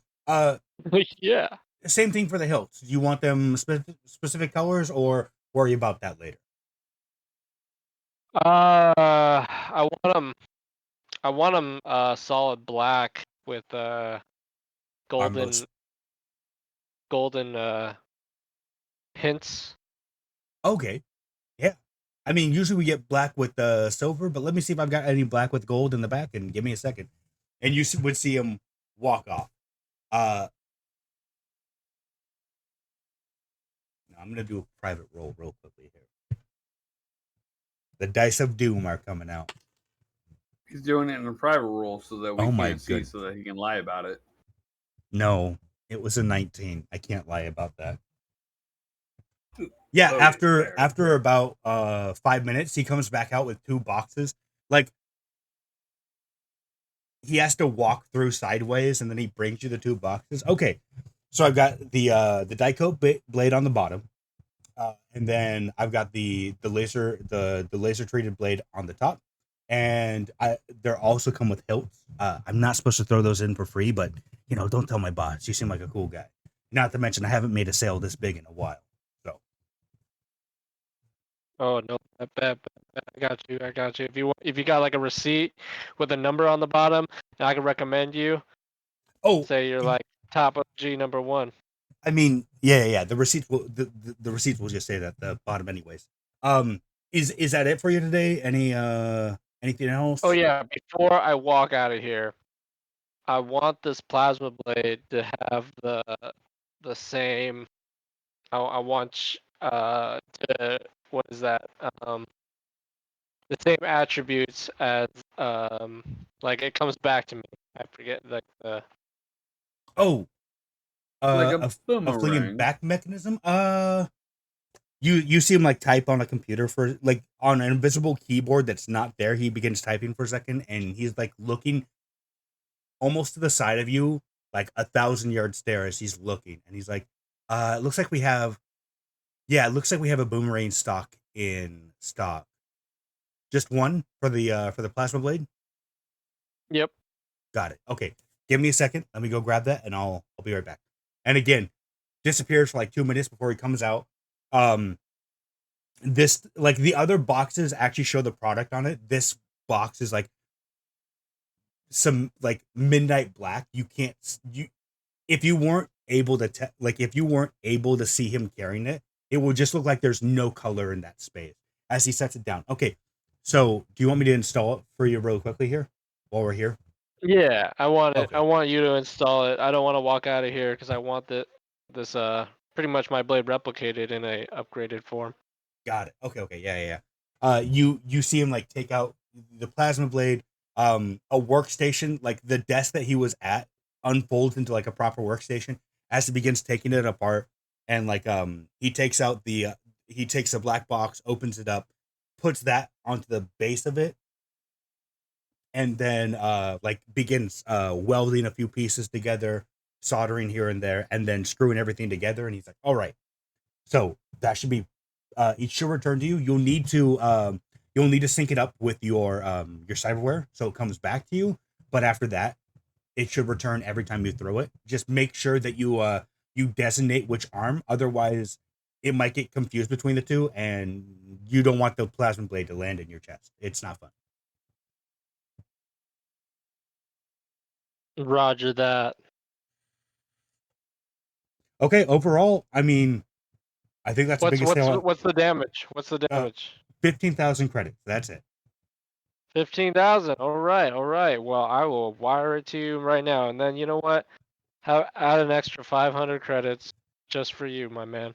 Yeah. Same thing for the hilts. Do you want them specific colors, or worry about that later? I want them. I want them solid black with golden Armless. golden hints. Okay. Yeah. I mean, usually we get black with silver, but let me see if I've got any black with gold in the back, and give me a second. And you would see him walk off. Uh, I'm going to do a private roll real quickly here. The dice of doom are coming out. He's doing it in a private roll so that we Oh my can't see, goodness. so that he can lie about it. No, it was a 19. I can't lie about that. Yeah, Oh, after about 5 minutes, he comes back out with two boxes. Like, he has to walk through sideways, and then he brings you the two boxes. Okay, so I've got the Dicoat blade on the bottom. And then I've got the laser treated blade on the top, and they're also come with hilts. I'm not supposed to throw those in for free, but don't tell my boss. You seem like a cool guy. Not to mention, I haven't made a sale this big in a while. So Oh no, I got you. If you got like a receipt with a number on the bottom, I can recommend you. Say you're like top OG number 1. I mean, yeah. The receipts will the receipts will just say that at the bottom, anyways. Is that it for you today? Anything else? Oh yeah, before I walk out of here, I want this plasma blade to have the same. I want to what is that? The same attributes as like it comes back to me. I forget like the Oh, Like a a flinging boomerang. back mechanism. You see him like type on a computer for like on an invisible keyboard that's not there. He begins typing for a second, and he's like looking almost to the side of you, like 1,000-yard stare as he's looking, and he's like, "It looks like we have, it looks like we have a boomerang stock in stock. Just one for the plasma blade. Yep. Got it. Okay, give me a second. Let me go grab that, and I'll be right back." And again, disappears for like 2 minutes before he comes out. This like the other boxes actually show the product on it. This box is like some like midnight black. You can't if you weren't able to if you weren't able to see him carrying it, it would just look like there's no color in that space as he sets it down. Okay, so do you want me to install it for you real quickly here while we're here? Yeah, I want it. Okay. I want you to install it. I don't want to walk out of here because I want this pretty much my blade replicated in a upgraded form. Got it. Okay. Yeah. You see him like take out the plasma blade, a workstation, like the desk that he was at unfolds into like a proper workstation as he begins taking it apart, and like he takes out he takes a black box, opens it up, puts that onto the base of it, and then like begins welding a few pieces together, soldering here and there, and then screwing everything together, and he's like, all right, so that should be it should return to you. You'll need to sync it up with your cyberware so it comes back to you. But after that, it should return every time you throw it. Just make sure that you designate which arm, otherwise it might get confused between the two, and you don't want the plasma blade to land in your chest. It's not fun. Roger that. Okay, overall, I mean, I think that's the biggest sale. What's the damage? What's the damage? 15,000 credits. That's it. 15,000. All right. Well, I will wire it to you right now, and then you know what? Add an extra 500 credits just for you, my man.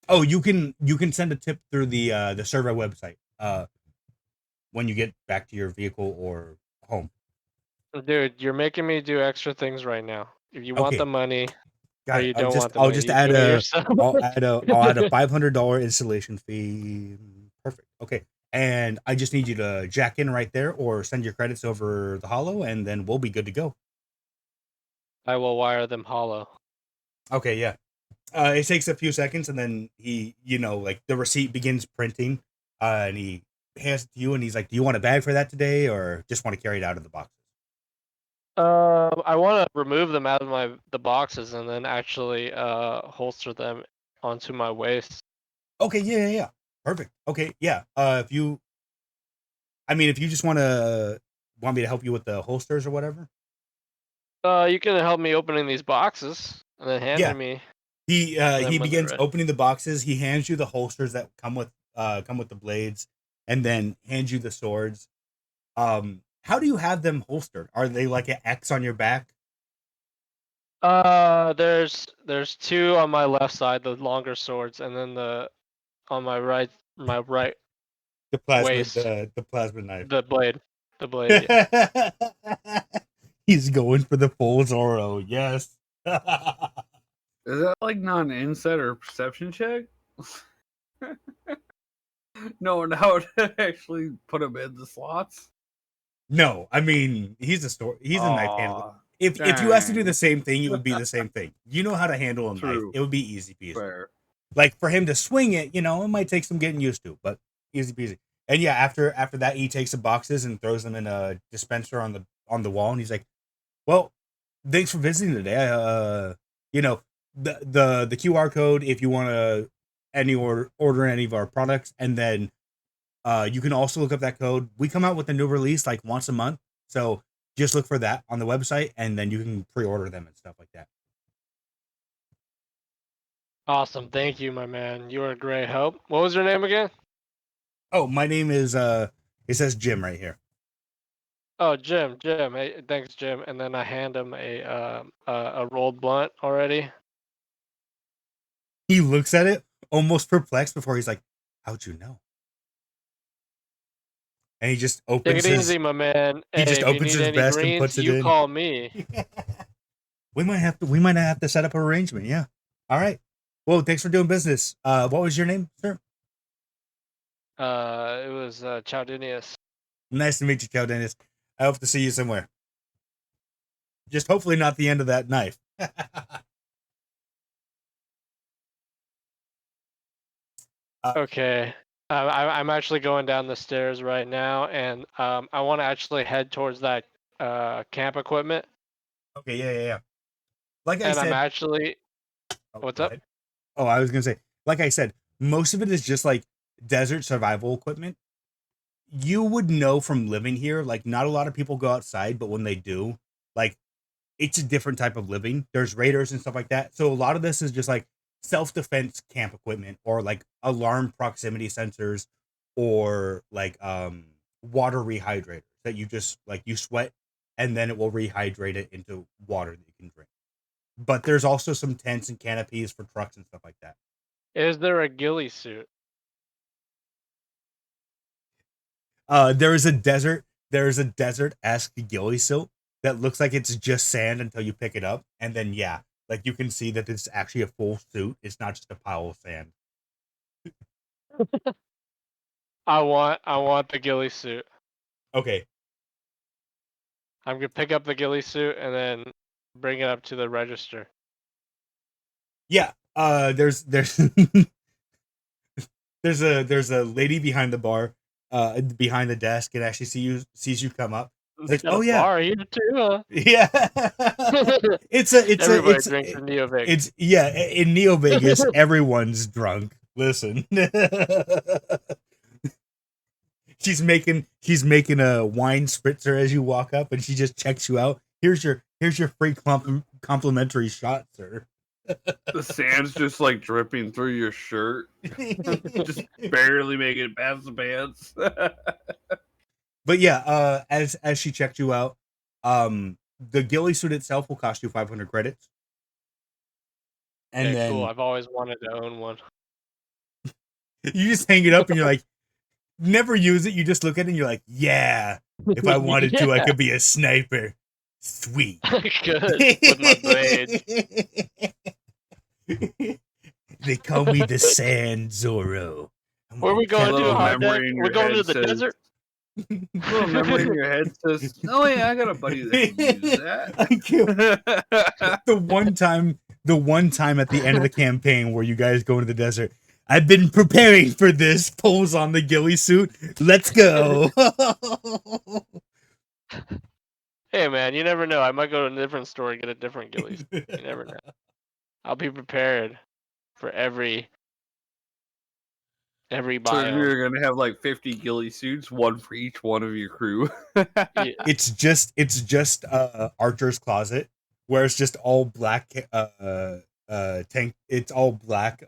Oh, you can send a tip through the server website when you get back to your vehicle or home. Dude, you're making me do extra things right now. If you want Okay. the money, Got or it. you don't want the I'll money, just you add do it a yourself. I'll add a $500 installation fee. Perfect. Okay. And I just need you to jack in right there or send your credits over the hollow, and then we'll be good to go. I will wire them hollow. Okay, yeah. It takes a few seconds, and then he, like the receipt begins printing, and he hands it to you, and he's like, "Do you want a bag for that today, or just want to carry it out of the box?" I want to remove them out of the boxes and then actually holster them onto my waist. Okay, yeah. Perfect. Okay, yeah. If you just want me to help you with the holsters or whatever. You can help me opening these boxes and then handing me. He begins opening the boxes. He hands you the holsters that come with the blades, and then hands you the swords. How do you have them holstered? Are they like an X on your back? There's two on my left side, the longer swords, and then on my right The plasma waist, the plasma knife. the blade. Yeah. He's going for the full Zorro. Yes. Is that like not an insight or perception check? No, how to actually put him in the slots? No, I mean he's a knife handler. If you asked to do the same thing, it would be the same thing. You know how to handle a knife. True. It would be easy peasy. Fair. Like for him to swing it, it might take some getting used to, but easy peasy. And yeah, after that, he takes the boxes and throws them in a dispenser on the wall, and he's like, "Well, thanks for visiting today. The QR code if you want to order any of our products, and then you can also look up that code. We come out with a new release like once a month, so just look for that on the website, and then you can pre-order them and stuff like that." Awesome. Thank you, my man. You are a great help. What was your name again? Oh, my name is it says Jim right here. Oh, Jim. Jim. Hey, thanks, Jim. And then I hand him a rolled blunt already. He looks at it almost perplexed before he's like, "How'd you know?" And he just Take opens it his easy, my man. he Hey, just if you opens need his any vest and greens, puts it you in. call me. We might have to set up an arrangement. Yeah. All right. Well, thanks for doing business. What was your name, sir? It was Chowdinius. Nice to meet you, Cal Dennis. I hope to see you somewhere. Just hopefully not the end of that knife. Okay. I'm actually going down the stairs right now, and I want to actually head towards that camp equipment. Okay, yeah. Like I And I'm said, actually, what's go up? ahead. Oh, I was gonna say, like I said, most of it is just like desert survival equipment. You would know from living here, like not a lot of people go outside, but when they do, like it's a different type of living. There's raiders and stuff like that. So a lot of this is just like self-defense camp equipment or like alarm proximity sensors or like water rehydrators that you just like you sweat and then it will rehydrate it into water that you can drink. But there's also some tents and canopies for trucks and stuff like that. Is there a ghillie suit? There is a desert-esque ghillie suit that looks like it's just sand until you pick it up, and then yeah, like you can see that it's actually a full suit. It's not just a pile of sand. I want the ghillie suit. Okay. I'm gonna pick up the ghillie suit and then bring it up to the register. Yeah. There's there's a lady behind the bar, behind the desk, and actually sees you come up. They Like, got oh a yeah, bar here too, huh? yeah. Everybody drinks in Neo Vegas. It's yeah. In Neo Vegas, everyone's drunk. Listen, she's making a wine spritzer as you walk up, and she just checks you out. Here's your free complimentary shot, sir. The sand's just like dripping through your shirt, just barely making it past the pants. But yeah, as she checked you out, the ghillie suit itself will cost you 500 credits. And Okay, then cool. I've always wanted to own one. you just hang it up and you're like, never use it. You just look at it and you're like, yeah, if I wanted to, I could be a sniper. Sweet. Good with my blades. They call me the Sand Zorro. Where are we going to? Little Hot deck? memory in We're your going to head the says- desert. Little memory in your head says, "Oh yeah, I got a buddy that can use that." the one time at the end of the campaign where you guys go into the desert. I've been preparing for this. Pulls on the ghillie suit. Let's go. Hey man, you never know. I might go to a different store and get a different ghillie. You never know. I'll be prepared for every So biome. you're gonna have like 50 ghillie suits, one for each one of your crew. Yeah. It's just Archer's closet where it's just all black tank. It's all black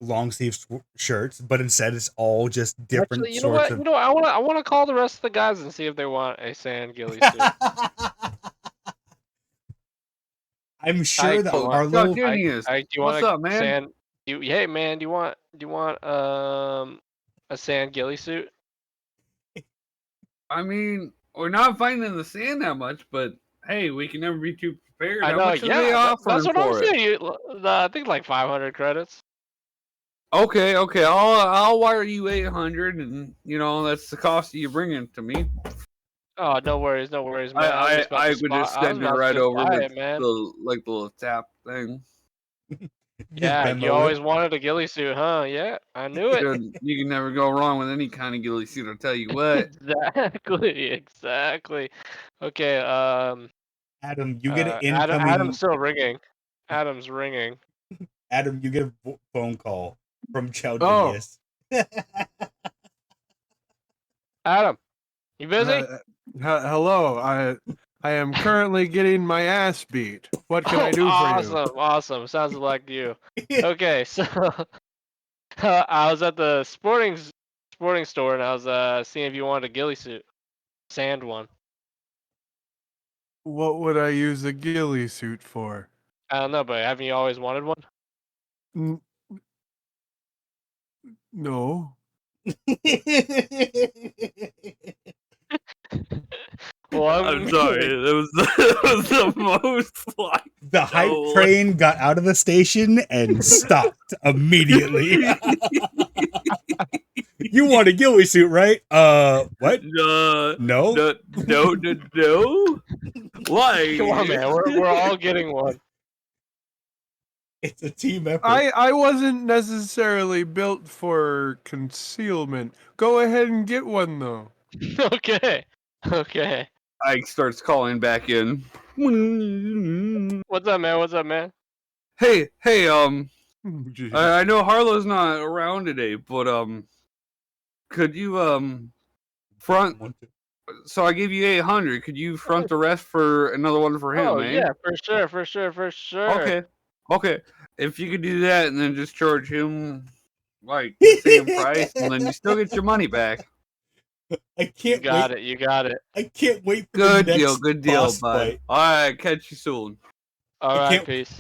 long sleeve shirts, but instead it's all just different Actually, you know sorts what? of. I want to call the rest of the guys and see if they want a sand ghillie suit. I'm sure that come on. Arlo. God, Genius. Do you What's want up, man? Sand? Hey man, do you want a sand ghillie suit? I mean, we're not finding the sand that much, but hey, we can never be too prepared. I How know, much are they offering that's what I'm for it? saying. I think like 500 credits. Okay, I'll wire you 800, and that's the cost you bring it to me. Oh, no worries, man. I would just send it right over buy with it, man. the little tap thing. Yeah, you Venmo always it. wanted a ghillie suit, huh? Yeah, I knew it. You can never go wrong with any kind of ghillie suit. I'll tell you what. Exactly. Okay, Adam, you get an Adam's incoming. still ringing. Adam's ringing. Adam, you get a phone call from Oh. Chowdinius. Adam, you busy? Hello. I am currently getting my ass beat. What can I do for you? Awesome. Sounds like you. Okay, so I was at the sporting store and I was seeing if you wanted a ghillie suit, sand one. What would I use a ghillie suit for? I don't know, but haven't you always wanted one? N- no. Well, I'm sorry. That was the most like The hype no. train got out of the station and stopped immediately. You want a ghillie suit, right? What? No. No? No. Why? Come on, man. We're all getting one. It's a team effort. I wasn't necessarily built for concealment. Go ahead and get one though. Okay. Ike starts calling back in. What's up, man? Hey, Jeez. I know Harlow's not around today, but could you front? So I gave you 800. Could you front the rest for another one for him? Oh eh? yeah, for sure. Okay. If you could do that and then just charge him like the same price, and then you still get your money back. I can't wait. You got it. I can't wait for Good the next deal, boss bud. fight. All right, catch you soon. All I right, can't- peace.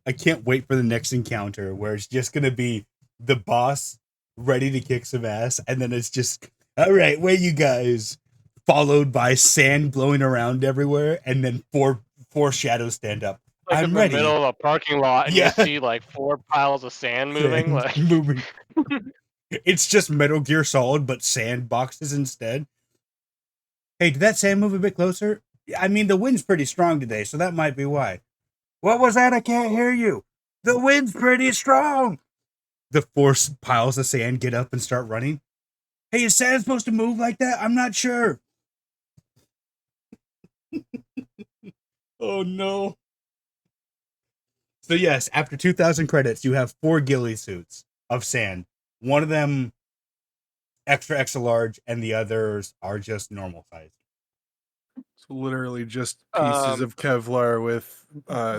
I can't wait for the next encounter where it's just gonna be the boss ready to kick some ass, and then it's just all right, where you guys? Followed by sand blowing around everywhere, and then four shadows stand up. Like I'm in ready. the middle of a parking lot, and Yeah. you see like 4 piles of sand moving. Like moving. It's just Metal Gear Solid, but sand boxes instead. Hey, did that sand move a bit closer? I mean, the wind's pretty strong today, so that might be why. What was that? I can't hear you. The wind's pretty strong. The 4 piles of sand get up and start running. Hey, is sand supposed to move like that? I'm not sure. Oh no. So yes, after 2,000 credits, you have 4 ghillie suits of sand. One of them extra large, and the others are just normal size. It's literally just pieces of Kevlar with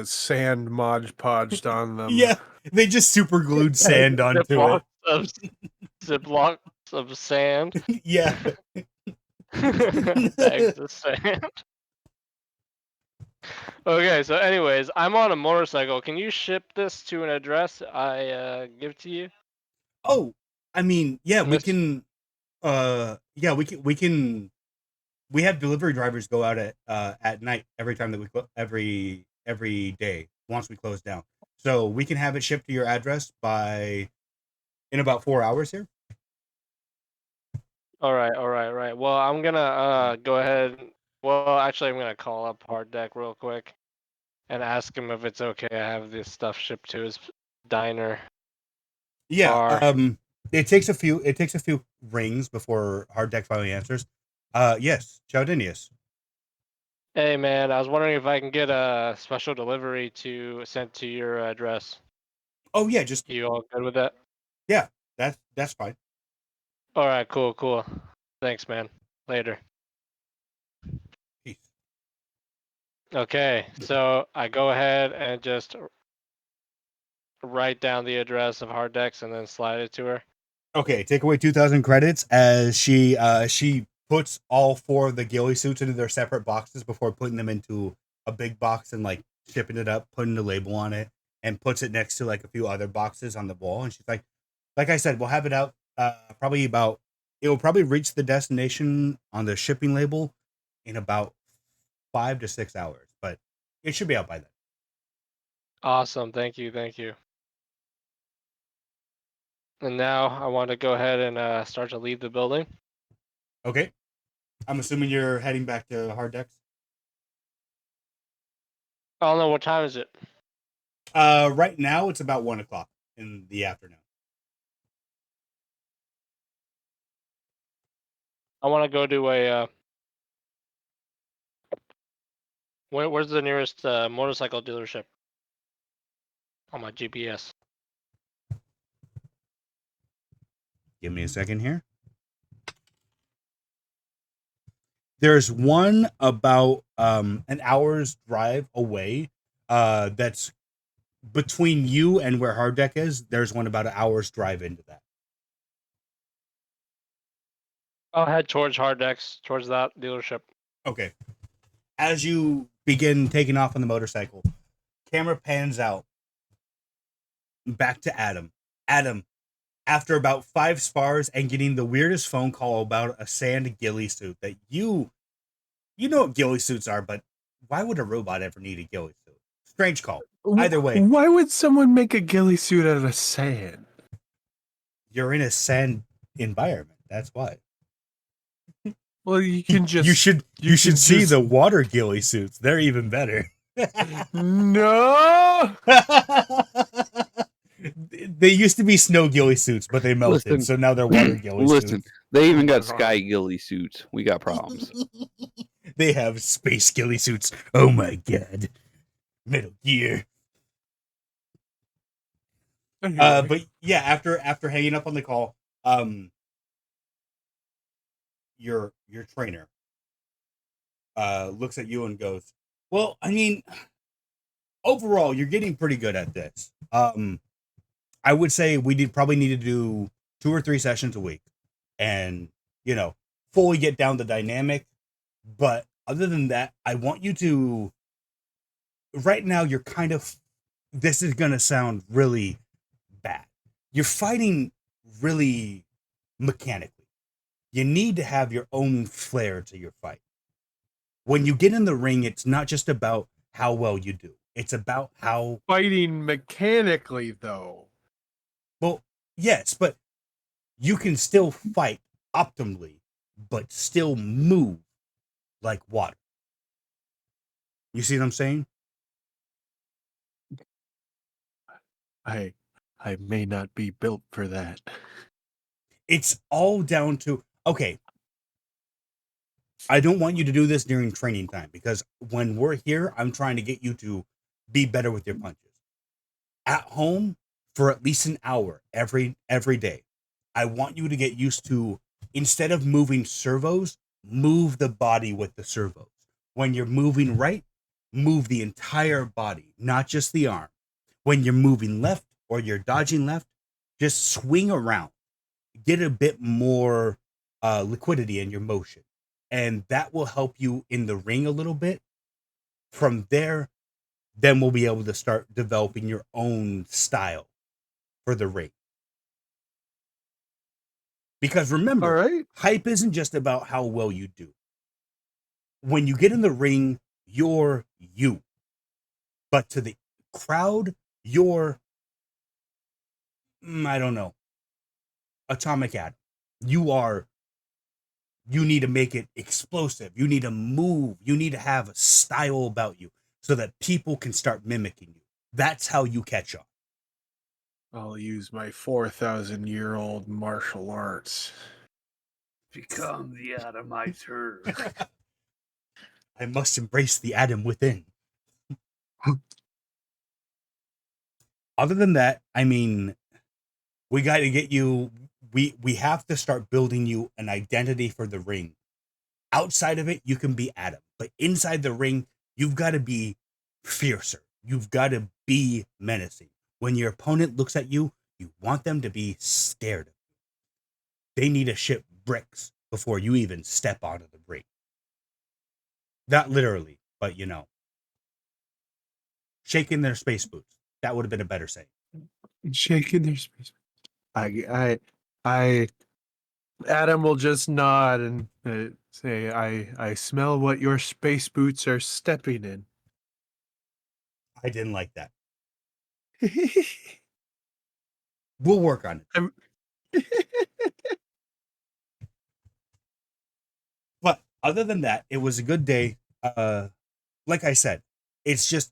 sand Mod Podged on them. Yeah, they just super glued sand onto it. Ziplocs of sand. Yeah. Bags of sand. Okay, so anyways, I'm on a motorcycle. Can you ship this to an address I give to you? Oh, I mean, yeah, we Miss- can. Yeah, we can. We have delivery drivers go out at night every time that we every day once we close down. So we can have it shipped to your address in about 4 hours here. All right. Well, I'm gonna go ahead. Well, actually, I'm gonna call up Hard Deck real quick and ask him if it's okay. I have this stuff shipped to his diner. Yeah. Bar. It takes a few rings before Hard Deck finally answers. Yes, Chowdinius. Hey man, I was wondering if I can get a special delivery sent to your address. Oh yeah, just You all good with that? yeah. That's fine. All right, cool. Thanks, man. Later. Peace. Okay, so I go ahead and just write down the address of Hard Decks and then slide it to her. Okay, take away 2,000 credits as she puts all 4 of the ghillie suits into their separate boxes before putting them into a big box and like shipping it up, putting the label on it, and puts it next to like a few other boxes on the wall. And she's like I said, we'll have it out it will probably reach the destination on the shipping label in about 5 to 6 hours, but it should be out by then. Awesome, thank you. And now I want to go ahead and start to leave the building. Okay. I'm assuming you're heading back to Hard Decks. I don't know, what time is it? Right now it's about 1 o'clock in the afternoon. I want to go to a. Where's the nearest motorcycle dealership on my GPS? Give me a second here. There's one about an hour's drive away. That's between you and where Hard Deck is. There's one about an hour's drive into that. I'll head towards Hardex, towards that dealership. Okay. As you begin taking off on the motorcycle, camera pans out back to Adam. Adam, after about 5 spars and getting the weirdest phone call about a sand ghillie suit that you know what ghillie suits are, but why would a robot ever need a ghillie suit? Strange call. Either way, Why would someone make a ghillie suit out of sand? you're in a sand environment. That's why. Well, you can just you should can see just- the water ghillie suits. They're even better. No. They used to be snow ghillie suits, but they melted, Listen. so now they're water ghillie Listen, suits. they even got sky ghillie suits. We got problems. They have space ghillie suits. Oh my god. Metal Gear. But yeah, after hanging up on the call, your trainer looks at you and goes, "Well, I mean, overall, you're getting pretty good at this. I would say we probably need to do 2 or 3 sessions a week, and fully get down the dynamic. But other than that, I want you to. Right now, you're kind of. This is gonna sound really bad. You're fighting really mechanically. You need to have your own flair to your fight. When you get in the ring, it's not just about how well you do. It's about how Fighting mechanically, though. well, yes, but you can still fight optimally, but still move like water. You see what I'm saying? I may not be built for that. It's all down to okay. I don't want you to do this during training time because when we're here, I'm trying to get you to be better with your punches. At home, for at least an hour every day, I want you to get used to, instead of moving servos, move the body with the servos. When you're moving right, move the entire body, not just the arm. When you're moving left or you're dodging left, just swing around. Get a bit more liquidity in your motion. And that will help you in the ring a little bit. From there, then we'll be able to start developing your own style for the ring. Because remember, All right. hype isn't just about how well you do. When you get in the ring, you're you. But to the crowd, you're, I don't know, atomic atom. You need to make it explosive. You need to move. You need to have a style about you so that people can start mimicking you. That's how you catch on. I'll use my 4,000-year-old martial arts. Become the atomizer. I must embrace the atom within. Other than that, I mean, we got to get you. We have to start building you an identity for the ring. Outside of it, you can be Adam, but inside the ring, you've got to be fiercer. You've got to be menacing. When your opponent looks at you, you want them to be scared of you. They need to ship bricks before you even step onto the ring. Not literally, but shaking their space boots. That would have been a better saying. Shaking their space. I Adam will just nod and say, I smell what your space boots are stepping in. I didn't like that. We'll work on it. But other than that, it was a good day. Like I said, it's just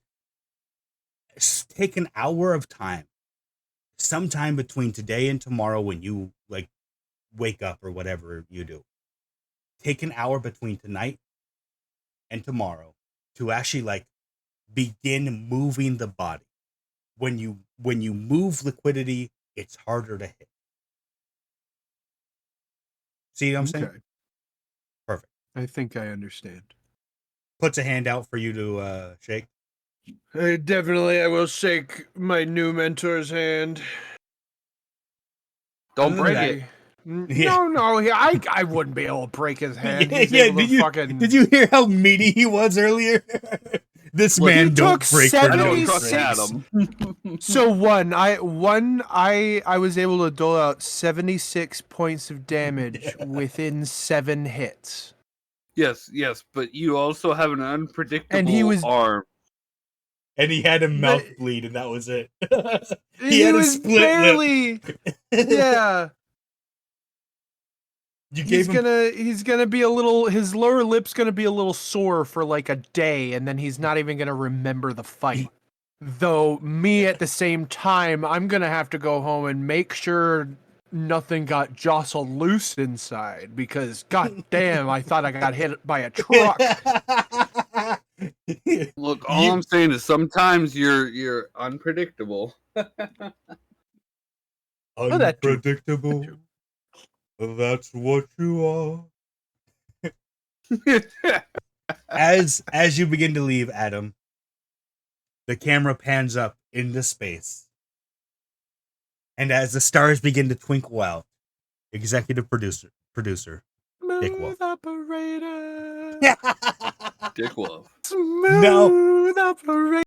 take an hour of time, sometime between today and tomorrow when you like wake up or whatever you do. Take an hour between tonight and tomorrow to actually like begin moving the body. When you move liquidity, it's harder to hit. See what I'm saying? Okay. Perfect. I think I understand. Puts a hand out for you to shake. Definitely, I will shake my new mentor's hand. Don't And break then it. Yeah. No, I wouldn't be able to break his hand. He's Yeah, able to fucking. did you hear how meaty he was earlier? This Look, man he don't took break I for no don't trust 76 Adam. So I was able to dole out 76 points of damage within 7 hits. Yes, but you also have an unpredictable And he was- arm. And he had a mouth But- bleed, and that was it. He had a was split barely. lip. Yeah. You gave him. He's gonna be a little, his lower lip's gonna be a little sore for like a day, and then he's not even gonna remember the fight. Though me at the same time, I'm gonna have to go home and make sure nothing got jostled loose inside, because god damn, I thought I got hit by a truck. Look, all I'm saying is sometimes you're unpredictable. Unpredictable. That's what you are. As you begin to leave, Adam, the camera pans up into space. And as the stars begin to twinkle out, executive producer Dick Wolf. Smooth operator. Dick Wolf. Smooth operator.